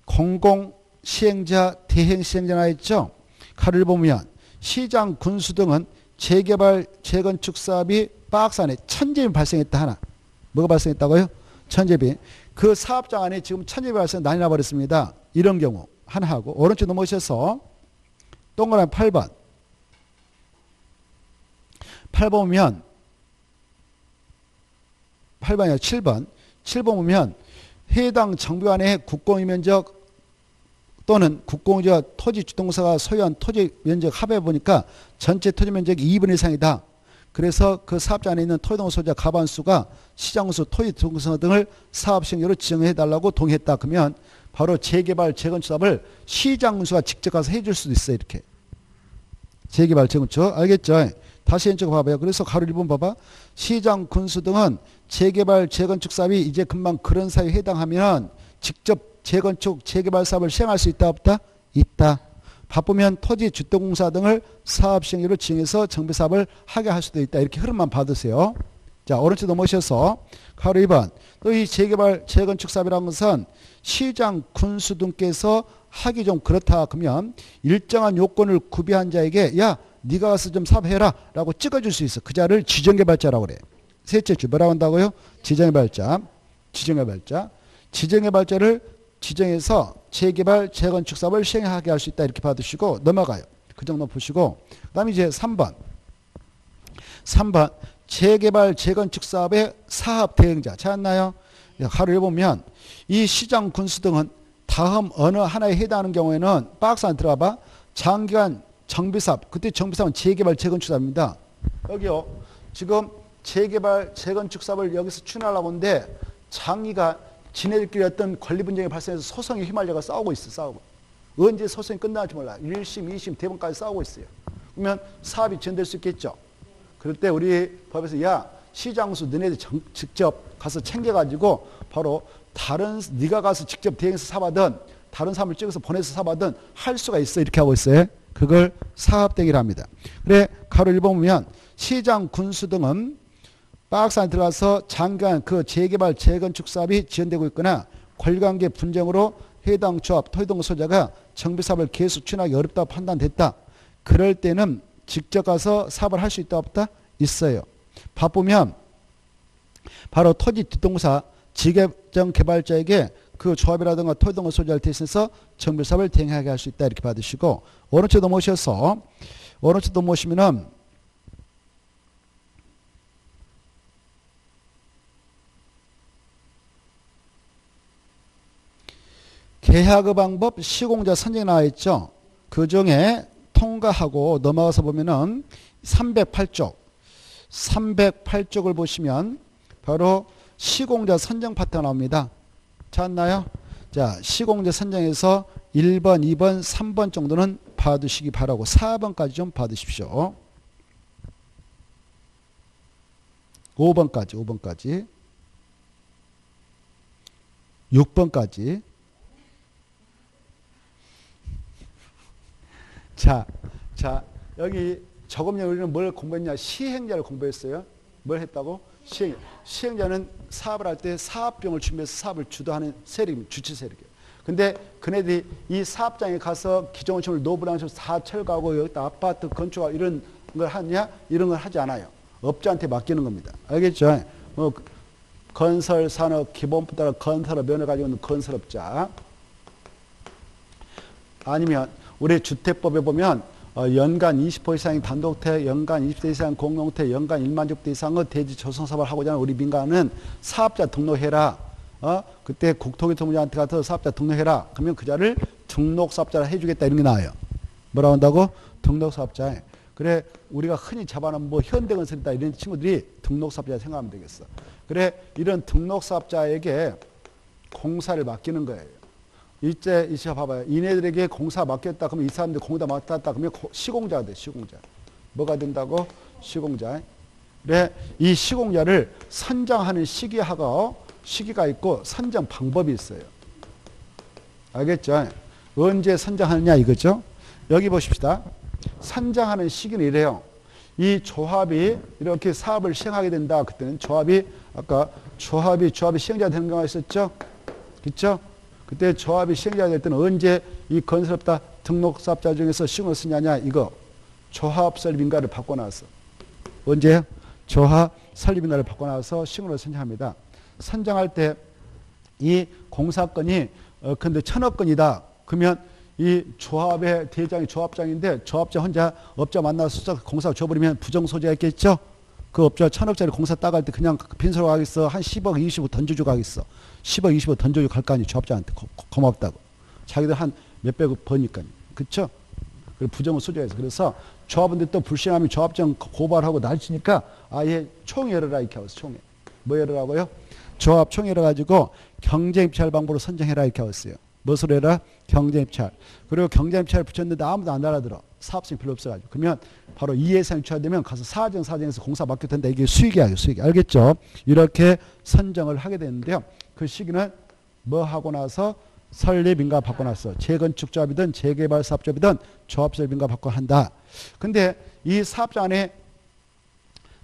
[SPEAKER 1] 공공시행자, 대행시행자 나있죠. 칼을 보면 시장, 군수 등은 재개발, 재건축 사업이 박스 안에 천재비 발생했다 하나. 뭐가 발생했다고요? 천재비. 그 사업장 안에 지금 천재비 발생 난리 나버렸습니다. 이런 경우 하나 하고 오른쪽 넘어오셔서 동그라미 8번. 8번 보면 8번이 아니라 7번. 7번 보면 해당 정비 안에 국공유 면적 또는 국공유지와 토지주동사가 소유한 토지 면적 합해 보니까 전체 토지 면적이 2분 이상이다. 그래서 그 사업자 안에 있는 토지동호 소유자 가반수가 시장수, 토지주동사 등을 사업시행자로 지정해달라고 동의했다. 그러면 바로 재개발, 재건축 사업을 시장수가 직접 가서 해줄 수도 있어요. 이렇게. 재개발, 재건축. 알겠죠? 다시 왼쪽 봐봐요. 그래서 가로 1번 봐봐. 시장, 군수 등은 재개발, 재건축 사업이 이제 금방 그런 사업에 해당하면 직접 재건축, 재개발 사업을 시행할 수 있다 없다? 있다. 바쁘면 토지, 주택공사 등을 사업시행자로 지정해서 정비사업을 하게 할 수도 있다. 이렇게 흐름만 받으세요. 자, 오른쪽 넘어오셔서 가로 2번. 또 이 재개발, 재건축 사업이라는 것은 시장, 군수 등께서 하기 좀 그렇다. 그러면 일정한 요건을 구비한 자에게 야, 네가 가서 좀 사업해라 라고 찍어줄 수 있어. 그 자를 지정개발자라고 그래. 셋째 주 뭐라고 한다고요? 지정개발자. 지정개발자. 지정개발자를 지정해서 재개발, 재건축 사업을 시행하게 할 수 있다. 이렇게 받으시고 넘어가요. 그 정도 보시고 그 다음에 이제 3번. 3번. 재개발, 재건축 사업의 사업 대행자. 찾았나요? 가로를 보면 이 시장, 군수 등은 다음 어느 하나에 해당하는 경우에는 박스 안에 들어가 봐. 장기간 정비사업. 그때 정비사업은 재개발, 재건축 사업입니다. 여기요. 지금 재개발, 재건축 사업을 여기서 추진하려고 하는데 장기가 지네들끼리 어떤 권리 분쟁이 발생해서 소송에 휘말려가 싸우고 있어. 싸우고. 언제 소송이 끝날지 몰라. 1심, 2심, 대법까지 싸우고 있어요. 그러면 사업이 지연될 수 있겠죠. 그럴 때 우리 법에서 야, 시장수 너네들 직접 가서 챙겨가지고 바로 다른 네가 가서 직접 대행해서 사받은 다른 사람을 찍어서 보내서 사받은 할 수가 있어. 이렇게 하고 있어요. 그걸 사업대기를 합니다. 그래 가로 1번 보면 시장, 군수 등은 박스 안에 들어가서 장기간 그 재개발, 재건축 사업이 지연되고 있거나 권리관계 분쟁으로 해당 조합, 토지동호 소유자가 정비사업을 계속 추진하기 어렵다고 판단됐다. 그럴 때는 직접 가서 사업을 할 수 있다 없다? 있어요. 바쁘면 바로 토지 뒷동사 지계정 개발자에게 그 조합이라든가 토지동호 소유자를 대신해서 정비사업을 대행하게 할 수 있다. 이렇게 받으시고 오른쪽 넘어오셔서 오른쪽 넘어오시면은 계약의 방법 시공자 선정이 나와 있죠. 그 중에 통과하고 넘어가서 보면은 308쪽 308쪽을 보시면 바로 시공자 선정 파트가 나옵니다. 찾았나요? 자, 시공자 선정에서 1번, 2번, 3번 정도는 봐두시기 바라고 4번까지 좀 봐두십시오. 5번까지 6번까지 자, 여기 저금년 우리는 뭘 공부했냐? 시행자를 공부했어요. 뭘 했다고? 시행자는 사업을 할 때 사업비용을 준비해서 사업을 주도하는 세력입니다. 주치 세력이에요. 근데 그네들이 이 사업장에 가서 기존건축물 노브랑에서 다 철거하고 여기다 아파트 건축하고 이런 걸 하냐? 이런 걸 하지 않아요. 업자한테 맡기는 겁니다. 알겠죠? 뭐 건설 산업 기본법 따라 건설업 면허 가지고 있는 건설업자 아니면 우리 주택법에 보면 연간 20% 이상의 단독택, 연간 20대 이상 공동택, 연간 1만 주택 이상의 대지 조성사업을 하고자 하는 우리 민간은 사업자 등록해라. 그때 국토교통부장한테 가서 사업자 등록해라. 그러면 그 자를 등록사업자라 해주겠다. 이런 게 나와요. 뭐라고 한다고? 등록사업자. 그래 우리가 흔히 잡아놓은 뭐 현대건설이다 이런 친구들이 등록사업자 생각하면 되겠어. 그래 이런 등록사업자에게 공사를 맡기는 거예요. 이제 봐봐요. 이네들에게 공사 맡겼다 그러면 이 사람들 공사 맡았다 그러면 시공자가 돼. 시공자. 뭐가 된다고? 시공자. 그래 이 시공자를 선정하는 시기가 있고 선정 방법이 있어요. 알겠죠? 언제 선정하느냐 이거죠. 여기 보십시다. 선정하는 시기는 이래요. 이 조합이 이렇게 사업을 시행하게 된다. 그때는 조합이 아까 조합이 시행자 되는 경우가 있었죠. 그렇죠? 그때 조합이 시행자 될 때는 언제 이 건설업자 등록사업자 중에서 시공을 쓰냐냐 이거 조합 설립인가를 받고 나서 언제요? 조합 설립인가를 받고 나서 시공을 선정합니다. 선정할 때 이 공사건이 근데 1,000억 건이다. 그러면 이 조합의 대장이 조합장인데 조합장 혼자 업자 만나서 공사 줘버리면 부정소재가 있겠죠. 그 업자 1,000억짜리 공사 따갈 때 그냥 빈소로 가겠어. 한 10억, 20억 던져주고 가겠어. 10억, 20억 던져주고 갈 거 아니에요. 조합장한테 고맙다고. 자기들 한 몇백억 버니까요. 그렇죠? 그리고 부정은 소재에서 그래서 조합원들 또 불신하면 조합장 고발하고 날치니까 아예 총 열어라 이렇게 하고 있어. 총회. 뭐 열어라고요? 조합 총 열어가지고 경쟁입찰 방법으로 선정해라 이렇게 하고 있어요. 무엇으로 해라? 경쟁입찰. 그리고 경쟁입찰을 붙였는데 아무도 안 알아들어. 사업성이 별로 없어가지고. 그러면 바로 이 예산이 유찰되면 가서 사정에서 공사 맡겨도 된다. 이게 수익이야. 수익이. 알겠죠? 이렇게 선정을 하게 되는데요. 그 시기는 뭐 하고 나서 설립인가 받고 나서 재건축조합이든 재개발사업조합이든 조합설립인가 받고 한다. 근데 이 사업자 안에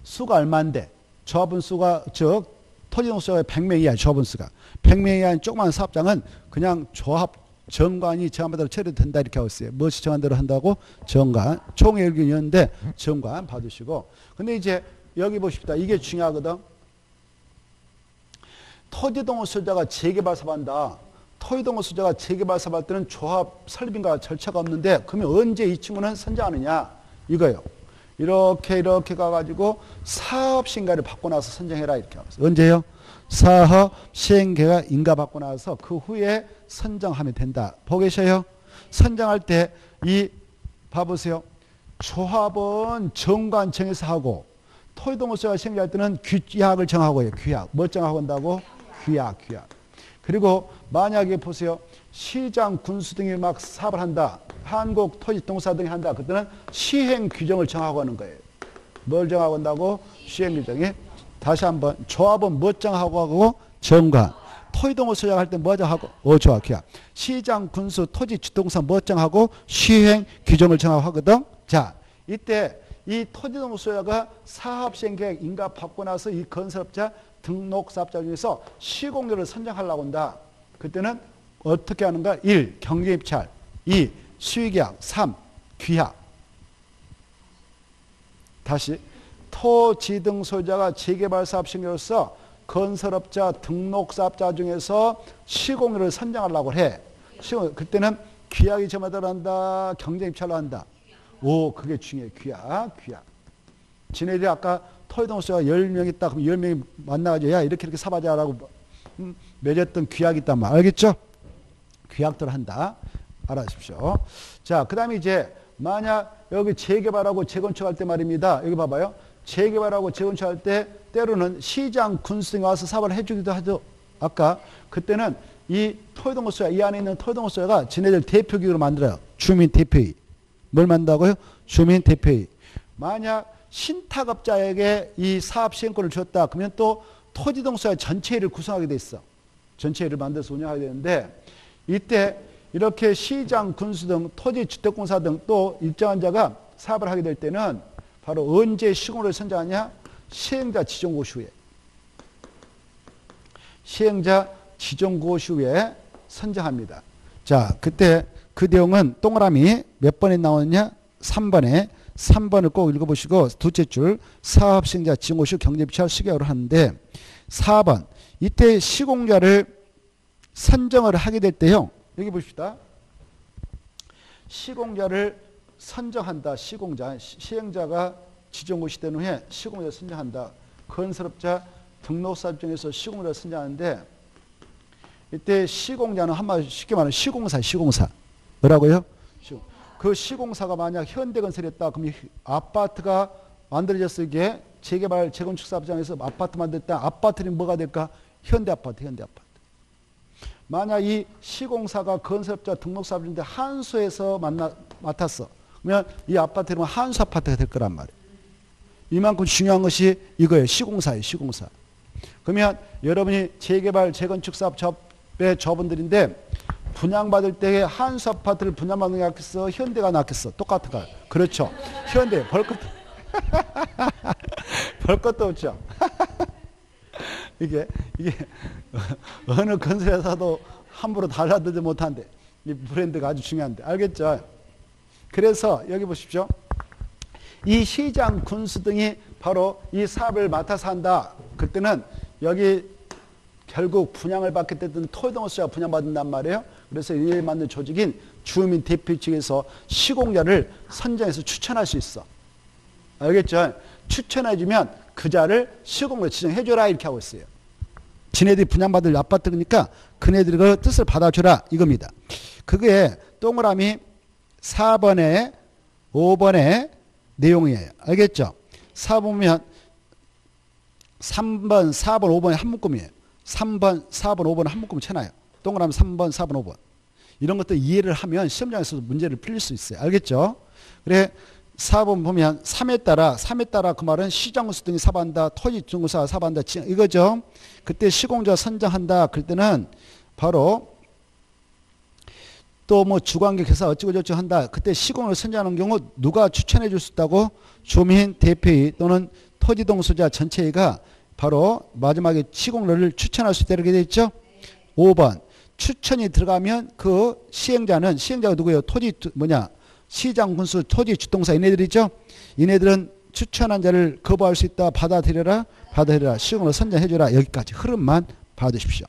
[SPEAKER 1] 수가 얼마인데 조합원 수가 즉 토지동 수가 100명이야. 조합원 수가. 100명이 아닌 조그만 사업장은 그냥 조합 정관이 정한 대로 처리도 된다 이렇게 하고 있어요. 무엇이 정한 대로 한다고? 정관. 총회 의견이었는데 정관 받으시고. 근데 이제 여기 보십시다. 이게 중요하거든. 토지동호 수요자가 재개발 사업한다. 토지동호 수요자가 재개발 사업할 때는 조합 설립인가 절차가 없는데 그러면 언제 이 친구는 선정하느냐? 이거요. 이렇게 가가지고 사업 시행가를 받고 나서 선정해라 이렇게 하고 있어요. 언제요? 사업 시행계가 인가 받고 나서 그 후에 선정하면 된다. 보고 계셔요? 선정할 때 이 봐보세요. 조합은 정관 정해서 하고 토지동호 수요자 시행할 때는 규약을 정하고요. 규약. 뭐 정하고 한다고? 규약. 그리고 만약에 보세요. 시장, 군수 등이 막 사업을 한다. 한국토지동사 등이 한다. 그때는 시행 규정을 정하고 하는 거예요. 뭘 정하고 한다고? 시행 규정이. 다시 한번 조합은 뭐 정하고 하고? 정관. 토지동호 수정할 때 뭐 정하고? 조합, 규약. 시장, 군수, 토지, 주동사 뭐 정하고? 시행 규정을 정하고 하거든. 자, 이때 이 토지동호 수요자가 사업시행계획 인가 받고 나서 이 건설업자 등록사업자 중에서 시공료를 선정하려고 한다. 그때는 어떻게 하는가? 1. 경쟁입찰 2. 수의계약 3. 규약. 다시 토지 등 소유자가 재개발 사업 시행료로서 건설업자 등록사업자 중에서 시공료를 선정하려고 해. 그때는 규약이 정하도록 한다. 경쟁입찰로 한다. 그게 중요해. 규약. 지네들이 아까 토지동 수요자가 10명 있다. 그럼 10명이 만나가지고 야 이렇게 사바자라고 맺었던 규약이 있단 말. 알겠죠? 규약대로 한다. 알아주십시오. 자, 그 다음에 이제 만약 여기 재개발하고 재건축할 때 말입니다. 여기 봐봐요. 재개발하고 재건축할 때 때로는 시장, 군수 등이 와서 사업을 해주기도 하죠. 아까 그때는 이 토지동 수요자, 이 안에 있는 토지동 수요자가 지네들 대표기구로 만들어요. 주민대표회. 뭘 만든다고요? 주민대표회. 만약 신탁업자에게 이 사업 시행권을 줬다. 그러면 또 토지동 수요자 전체회를 구성하게 돼 있어. 전체회를 만들어서 운영하게 되는데 이때 이렇게 시장, 군수 등 토지, 주택공사 등 또 일정한 자가 사업을 하게 될 때는 바로 언제 시공을 선정하냐? 시행자 지정고시 후에. 시행자 지정고시 후에 선정합니다. 자, 그때 그 내용은 동그라미 몇 번에 나오느냐? 3번에 3번을 꼭 읽어보시고 둘째 줄 사업 시행자 지정고시 후 경쟁입찰 시계로 하는데 4번 이때 시공자를 선정을 하게 될 때요. 여기 보십시다. 시공자를 선정한다. 시공자. 시행자가 지정고시 된 후에 시공자 선정한다. 건설업자 등록사업 중에서 시공자를 선정하는데 이때 시공자는 한마디 쉽게 말하면 시공사. 뭐라고요? 그 시공사가 만약 현대건설이었다. 그럼 아파트가 만들어졌을 게 재개발 재건축 사업장에서 아파트 만들었다. 아파트는 뭐가 될까? 현대아파트. 만약 이 시공사가 건설업자 등록사업인데 한수에서 맡았어. 그러면 이 아파트는 한수 아파트가 될 거란 말이에요. 이만큼 중요한 것이 이거예요. 시공사예요. 그러면 여러분이 재개발 재건축 사업의 저분들인데 분양받을 때 한수 아파트를 분양받는 게 낫겠어? 현대가 낫겠어? 똑같을까요? 그렇죠. 현대 벌 것도 없죠. 이게 어느 건설회사도 함부로 달라들지 못한데 이 브랜드가 아주 중요한데 알겠죠? 그래서 여기 보십시오. 이 시장 군수 등이 바로 이 사업을 맡아서 한다. 그때는 여기 결국 분양을 받게 됐던 토지동수가 분양받는단 말이에요. 그래서 이에 맞는 조직인 주민 대표 측에서 시공자를 선정해서 추천할 수 있어. 알겠죠? 추천해주면 그 자를 시공으로 지정해줘라 이렇게 하고 있어요. 지네들이 분양받을 아파트니까 그네들이 그 뜻을 받아줘라 이겁니다. 그게 동그라미 4번에 5번의 내용이에요. 알겠죠? 4보면 3번, 4번, 5번이 한 묶음이에요. 3번, 4번, 5번은 한 묶음 쳐놔요. 동그라미 3번, 4번, 5번. 이런 것들 이해를 하면 시험장에서도 문제를 풀릴 수 있어요. 알겠죠? 그래 4번 보면 3에 따라 그 말은 시장군수 등이 사반다. 토지중개사가 사반다. 이거죠. 그때 시공자 선정한다. 그때는 바로 또 뭐 주관객회사 어찌고저찌 한다. 그때 시공을 선정하는 경우 누가 추천해 줄 수 있다고? 주민 대표의 또는 토지동수자 전체가 바로 마지막에 시공료를 추천할 수 있다 이렇게 되어 있죠. 5번 추천이 들어가면 그 시행자가 누구예요? 시장군수 토지주동사 이네들이죠. 이네들은 추천한 자를 거부할 수 있다. 받아들여라. 시공으로 선정해줘라. 여기까지 흐름만 받으십시오.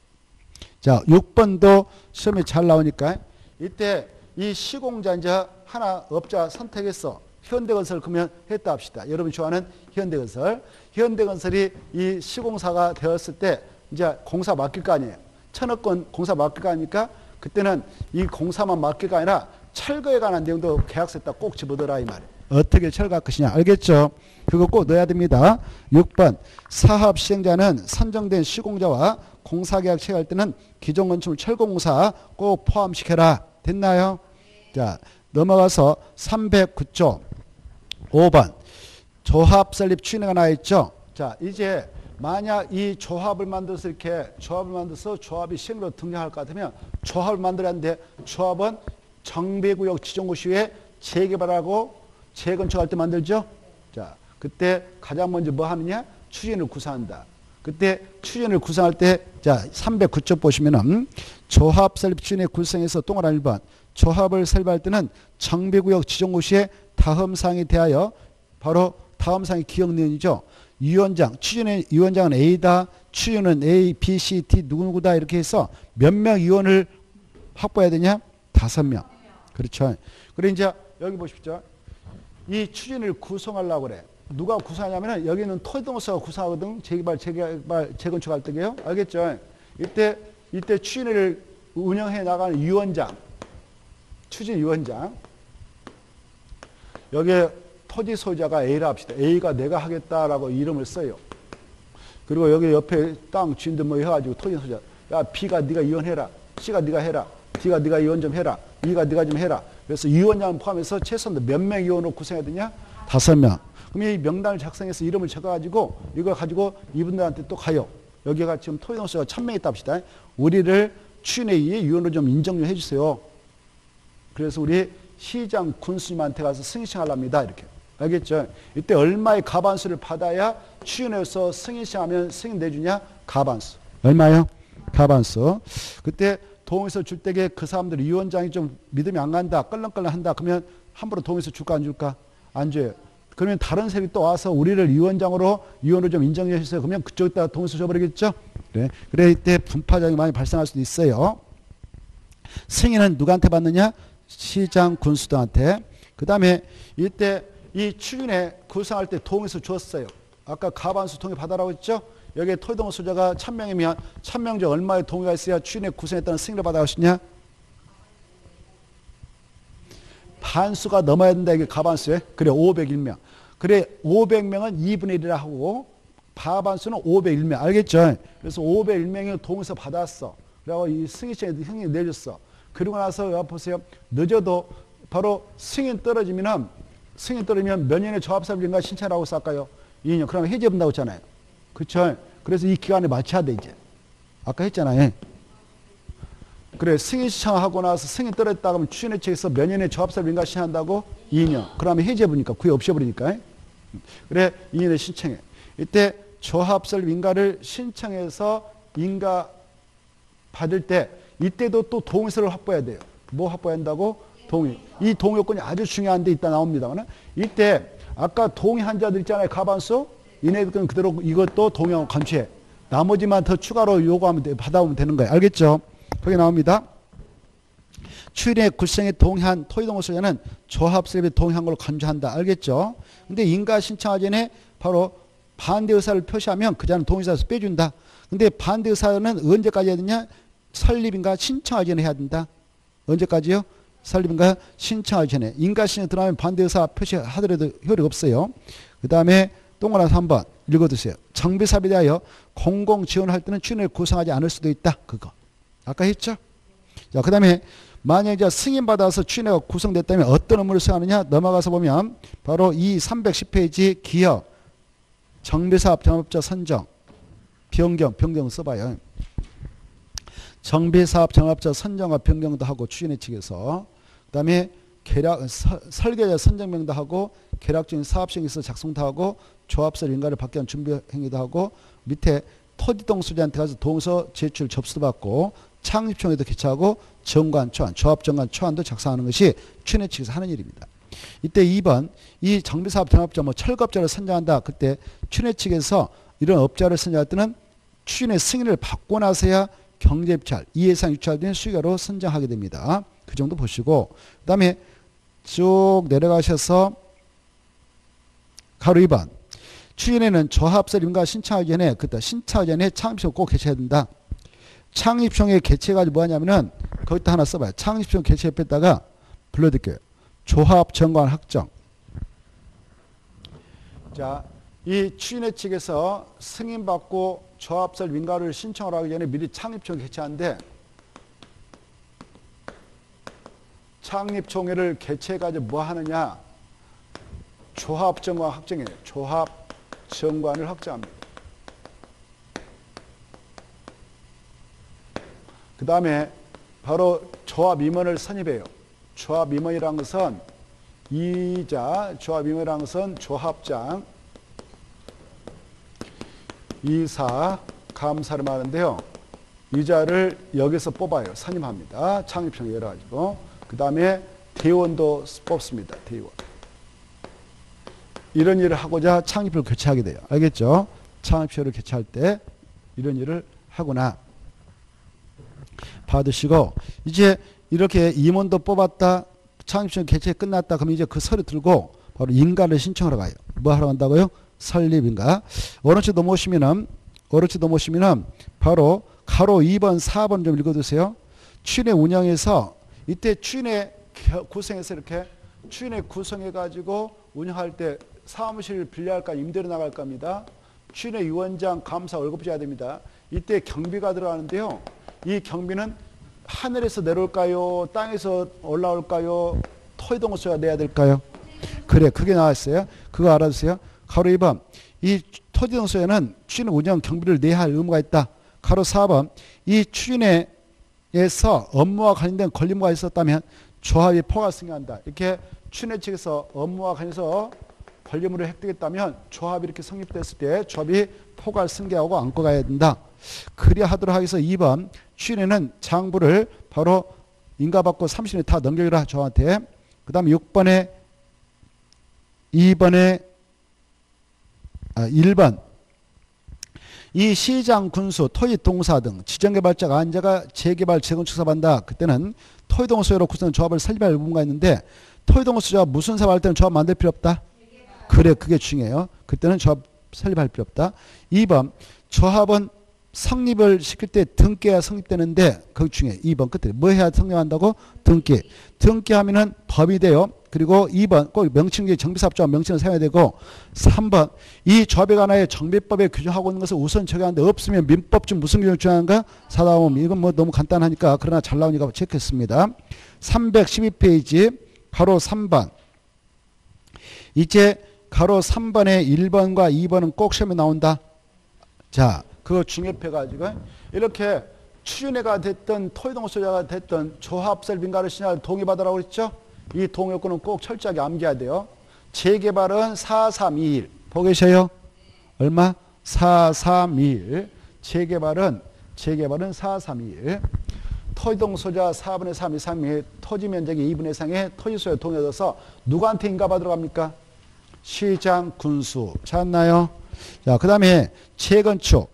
[SPEAKER 1] 자 6번도 시험에 잘 나오니까 이때 이 시공자 이제 하나 업자 선택했어. 현대건설 그러면 했다 합시다. 여러분 좋아하는 현대건설이 이 시공사가 되었을 때 이제 공사 맡길 거 아니에요. 1000억 공사 맡길 거 아닙니까? 그때는 이 공사만 맡길 거 아니라 철거에 관한 내용도 계약서에다 꼭 집어넣어라 이 말이에요. 어떻게 철거할 것이냐 알겠죠? 그거 꼭 넣어야 됩니다. 6번 사업 시행자는 선정된 시공자와 공사계약 체결할 때는 기존 건축물 철거공사 꼭 포함시켜라. 됐나요? 자 넘어가서 309조 5번 조합 설립 추진회가 나와 있죠. 자 이제 만약 이 조합을 만들어서 조합이 시행으로 등장할 것 같으면 조합을 만들어야 하는데 조합은 정비구역 지정고시에 재개발하고 재건축할 때 만들죠. 자, 그때 가장 먼저 뭐 하느냐? 추진을 구상한다. 그때 추진을 구상할 때, 자, 309쪽 보시면은 조합 설립 추진의 구성에서 동그라미 1번 조합을 설립할 때는 정비구역 지정고시에 다음 사항에 대하여 바로 다음 사항이 기억 내용이죠. 위원장, 추진의 위원장은 A다. 추진은 A, B, C, D 누구누구다 이렇게 해서 몇 명 위원을 확보해야 되냐? 5명. 그렇죠. 그래 이제 여기 보십시오. 이 추진을 구성하려고 그래. 누가 구성하냐면은 여기는 토지동사가 구성하거든. 재개발, 재건축할 때게요. 알겠죠? 이때 추진을 운영해 나가는 위원장, 추진위원장. 여기에 토지 소유자가 A라 합시다. A가 내가 하겠다라고 이름을 써요. 그리고 여기 옆에 땅 주인들 뭐 해가지고 토지 소유자. 야 B가 네가 위원해라. C가 네가 해라. D가 네가 위원 좀 해라. E가 네가 좀 해라. 그래서 위원장을 포함해서 최소한 몇 명 위원으로 구성해야 되냐? 5명. 그럼 이 명단을 작성해서 이름을 적어가지고 이걸 가지고 이분들한테 또 가요. 여기가 지금 토지동수가 1000명 있다 합시다. 우리를 추진회의 위원으로 좀 인정 좀 해주세요. 그래서 우리 시장 군수님한테 가서 승인시하랍니다. 이렇게. 알겠죠? 이때 얼마의 가반수를 받아야 추진회에서 승인시하면 승인 내주냐? 가반수. 얼마요? 가반수. 그때 동의서 줄 때에 그 사람들 위원장이 좀 믿음이 안 간다. 껄렁껄렁 한다. 그러면 함부로 동의서 줄까 안 줄까? 안 줘요. 그러면 다른 세력이 또 와서 우리를 위원으로 좀 인정해 주세요. 그러면 그쪽에다 동의서 줘버리겠죠? 그래 이때 분파장이 많이 발생할 수도 있어요. 승인은 누구한테 받느냐? 시장 군수들한테. 그 다음에 이때 이 추진에 구성할 때 동에서 주었어요. 아까 가반수 동의 받아라고 했죠? 여기에 토지동 소재가 1000명이면 1000명 중 얼마의 동의가 있어야 추진에 구성했다는 승인을 받아갈 수 있냐? 반수가 넘어야 된다. 이게 가반수에. 그래 501명. 그래 500명은 2분의 1이라 하고 과반수는 501명. 알겠죠? 그래서 501명이 동의서 받았어. 그리고 이 승인청에 승인 내줬어. 그리고 나서 여기 보세요. 늦어도 바로 승인 떨어지면 몇 년의 조합설립인가 신청하라고 쓸까요? 2년. 그러면 해제된다고 했잖아요. 그렇죠? 그래서 이 기간에 맞춰야 돼 이제. 아까 했잖아요. 그래 승인 신청하고 나서 승인 떨어졌다 그러면 추진회 측에서 몇 년의 조합설립 인가 신청한다고? 2년. 그러면 해제해버리니까 구애 없애버리니까. 그래 2년에 신청해. 이때 조합설립 인가를 신청해서 인가 받을 때 이때도 또 동의서를 확보해야 돼요. 뭐 확보해야 한다고? 동의. 이 동의 요건이 아주 중요한데 이따 나옵니다만 이때 아까 동의한 자들 있잖아요. 가반수. 이네들은 그대로 이것도 동의하고 감취해. 나머지만 더 추가로 요구하면 받아오면 되는 거예요. 알겠죠? 거기 나옵니다. 추진의 구성에 동의한 토지동호 소유자는 조합설립에 동의한 걸로 간주한다. 알겠죠? 근데 인가 신청하기 전에 바로 반대 의사를 표시하면 그 자는 동의서에서 빼준다. 근데 반대 의사는 언제까지 해야 되냐? 설립인가 신청하기 전에 해야 된다. 언제까지요? 설립인가 신청하기 전에. 인가 신청 들어가면 반대 의사 표시하더라도 효력이 없어요. 그 다음에 동그라미 3번 읽어두세요. 정비사업에 대하여 공공 지원할 때는 추진을 구성하지 않을 수도 있다. 그거. 아까 했죠? 자, 그 다음에 만약에 승인받아서 추진회가 구성됐다면 어떤 업무를 수행하느냐? 넘어가서 보면 바로 이 310페이지 기업, 정비사업 전업자 선정, 변경 써봐요. 정비사업 전업자 선정과 변경도 하고 추진회 측에서 그 다음에 설계자 선정명도 하고 계략적인 사업시행에서 작성도 하고 조합설 인가를 받기 위한 준비 행위도 하고 밑에 토지동 소재한테 가서 동서 제출 접수도 받고 창립청에도 개최하고 정관 초안, 조합정관 초안도 작성하는 것이 추진회 측에서 하는 일입니다. 이때 2번 이 정비사업 전업자 철거업자를 선정한다. 그때 추진회 측에서 이런 업자를 선정할 때는 추진회 승인을 받고 나서야 경제입찰, 이해상 유찰 등 수익자로 선정하게 됩니다. 그 정도 보시고 그 다음에 쭉 내려가셔서 가로 2번 추진회는 조합설립인가 신청하기 전에 그때 신청하기 전에 창립청 꼭 개최해야 된다. 창립청에 개최해가지고 뭐 하냐면은 거기다 하나 써봐요. 창립청 개최 옆에다가 불러드릴게요. 조합정관 확정. 자, 이 추진회 측에서 승인받고 조합설립 인가를 신청을 하기 전에 미리 창립청 개최하는데 창립총회를 개최해가지고 뭐 하느냐? 조합정관 확정이에요. 조합정관을 확정합니다. 그 다음에 바로 조합임원을 선임해요. 조합임원이라는 것은 조합임원이라는 것은 조합장, 이사, 감사를 말하는데요. 이자를 여기서 뽑아요. 선임합니다. 창립청에 열어가지고. 그 다음에 대원도 뽑습니다. 대원. 이런 일을 하고자 창립을 개최하게 돼요. 알겠죠? 창립회를 개최할 때 이런 일을 하거나 받으시고 이제 이렇게 임원도 뽑았다. 창립청 개최 끝났다. 그럼 이제 그 서류 들고 바로 인가를 신청하러 가요. 뭐 하러 간다고요? 설립인가. 어느치 넘어오시면은 바로 가로 2번, 4번 좀 읽어두세요. 추진회 운영에서 이때 추진회 구성해서 이렇게 추진회 구성해가지고 운영할 때 사무실을 빌려할까 임대로 나갈 겁니다. 추진회 위원장, 감사 월급 줘야 됩니다. 이때 경비가 들어가는데요. 이 경비는 하늘에서 내려올까요? 땅에서 올라올까요? 토지동호소가 내야 될까요? 그래, 그게 나왔어요. 그거 알아두세요. 가로 2번 이 토지동호소에는 추진회 운영 경비를 내야 할 의무가 있다. 가로 4번 이 추진회에서 업무와 관련된 권리무가 있었다면 조합이 포괄 승인한다. 이렇게 추진회 측에서 업무와 관련해서 권리무를 획득했다면 조합이 이렇게 성립됐을 때 조합이 포괄 승계하고 안고 가야 된다. 그리야 하도록 하기 위해서 2번 추진회는 장부를 바로 인가받고 30년에 다 넘겨주라 조합한테. 그 다음에 6번에 1번 이 시장, 군수, 토지, 동사 등 지정개발자가 앉아가 재개발, 재건축 사업한다. 그때는 토지 동호 소유로 구성된 조합을 설립할 의무가 있는데 토지동호 소유자가 무슨 사업할 때는 조합 만들 필요 없다? 그래, 그게 중요해요. 그때는 조합 설립할 필요 없다. 2번, 조합은 성립을 시킬 때 등기가 성립되는데 그게 중요해. 2번 끝에 뭐 해야 성립한다고? 등기. 등기하면은 법이 돼요. 그리고 2번 꼭 명칭이 정비사업자와 명칭을 사용해야 되고 3번 이 조합에 관하여 정비법에 규정하고 있는 것을 우선 적용하는데 없으면 민법 중 무슨 규정을 주장하는가? 사다음. 이건 뭐 너무 간단하니까 그러나 잘 나오니까 체크했습니다. 312페이지 가로 3번. 이제 가로 3번에 1번과 2번은 꼭 시험에 나온다. 자, 그거 중요해가지고 이렇게 추진회가 됐던 토지동호 소유자가 됐던 조합 설립인가를 신청할 동의받으라고 그랬죠. 이 동의요건은 꼭 철저하게 암기해야 돼요. 재개발은 4321 보고 계셔요? 얼마? 4321 재개발은 4321 토지동호 소유자 4분의 3 이상의 토지 면적이 2분의 이상의 토지 소유 동의 얻어서 누구한테 인가받으러 갑니까? 시장 군수 찾았나요? 자, 그 다음에 재건축은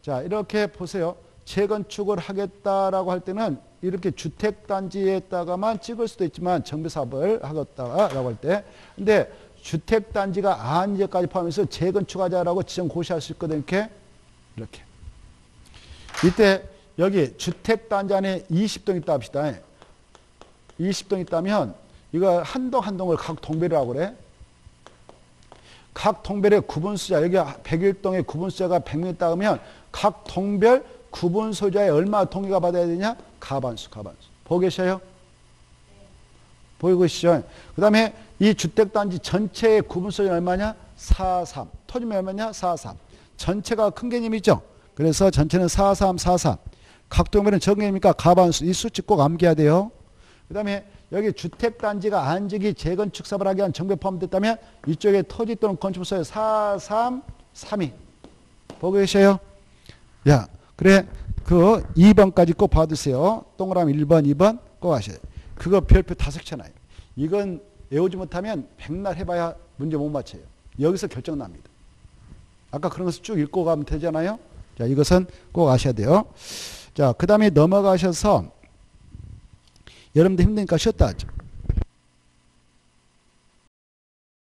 [SPEAKER 1] 자 이렇게 보세요. 재건축을 하겠다라고 할 때는 이렇게 주택단지에다가만 찍을 수도 있지만 정비사업을 하겠다라고 할 때 근데 주택단지가 안지역까지 포함해서 재건축하자라고 지정 고시할 수 있거든요. 이렇게 이때 여기 주택단지 안에 20동 있다 합시다. 20동 있다면 이거 한 동을 각 동별이라고 그래. 각 동별의 구분수자 여기 101동의 구분수자가 100명 있다 하면 각 동별 구분소유자에 얼마 동의가 받아야 되냐? 가반수. 보고 계셔요? 보이고 계시죠? 그 다음에 이 주택단지 전체의 구분소유자는 얼마냐? 43. 토지면 얼마냐? 43. 전체가 큰 개념이죠? 그래서 전체는 43. 각 동별은 적은 개념이니까 가반수. 이 수치 꼭 암기해야 돼요. 그 다음에 여기 주택단지가 안지기 재건축 사업을 하기 위한 정비에 포함됐다면 이쪽에 토지 또는 건축소유 4332. 보고 계셔요? 야, 그래. 그 2번까지 꼭 봐두세요. 동그라미 1번, 2번 꼭 하셔야 돼요. 그거 별표 다 색쳐놔요. 이건 외우지 못하면 백날 해봐야 문제 못 맞춰요. 여기서 결정 납니다. 아까 그런 것을 쭉 읽고 가면 되잖아요. 자, 이것은 꼭 아셔야 돼요. 자, 그 다음에 넘어가셔서 여러분들 힘드니까 쉬었다 하죠.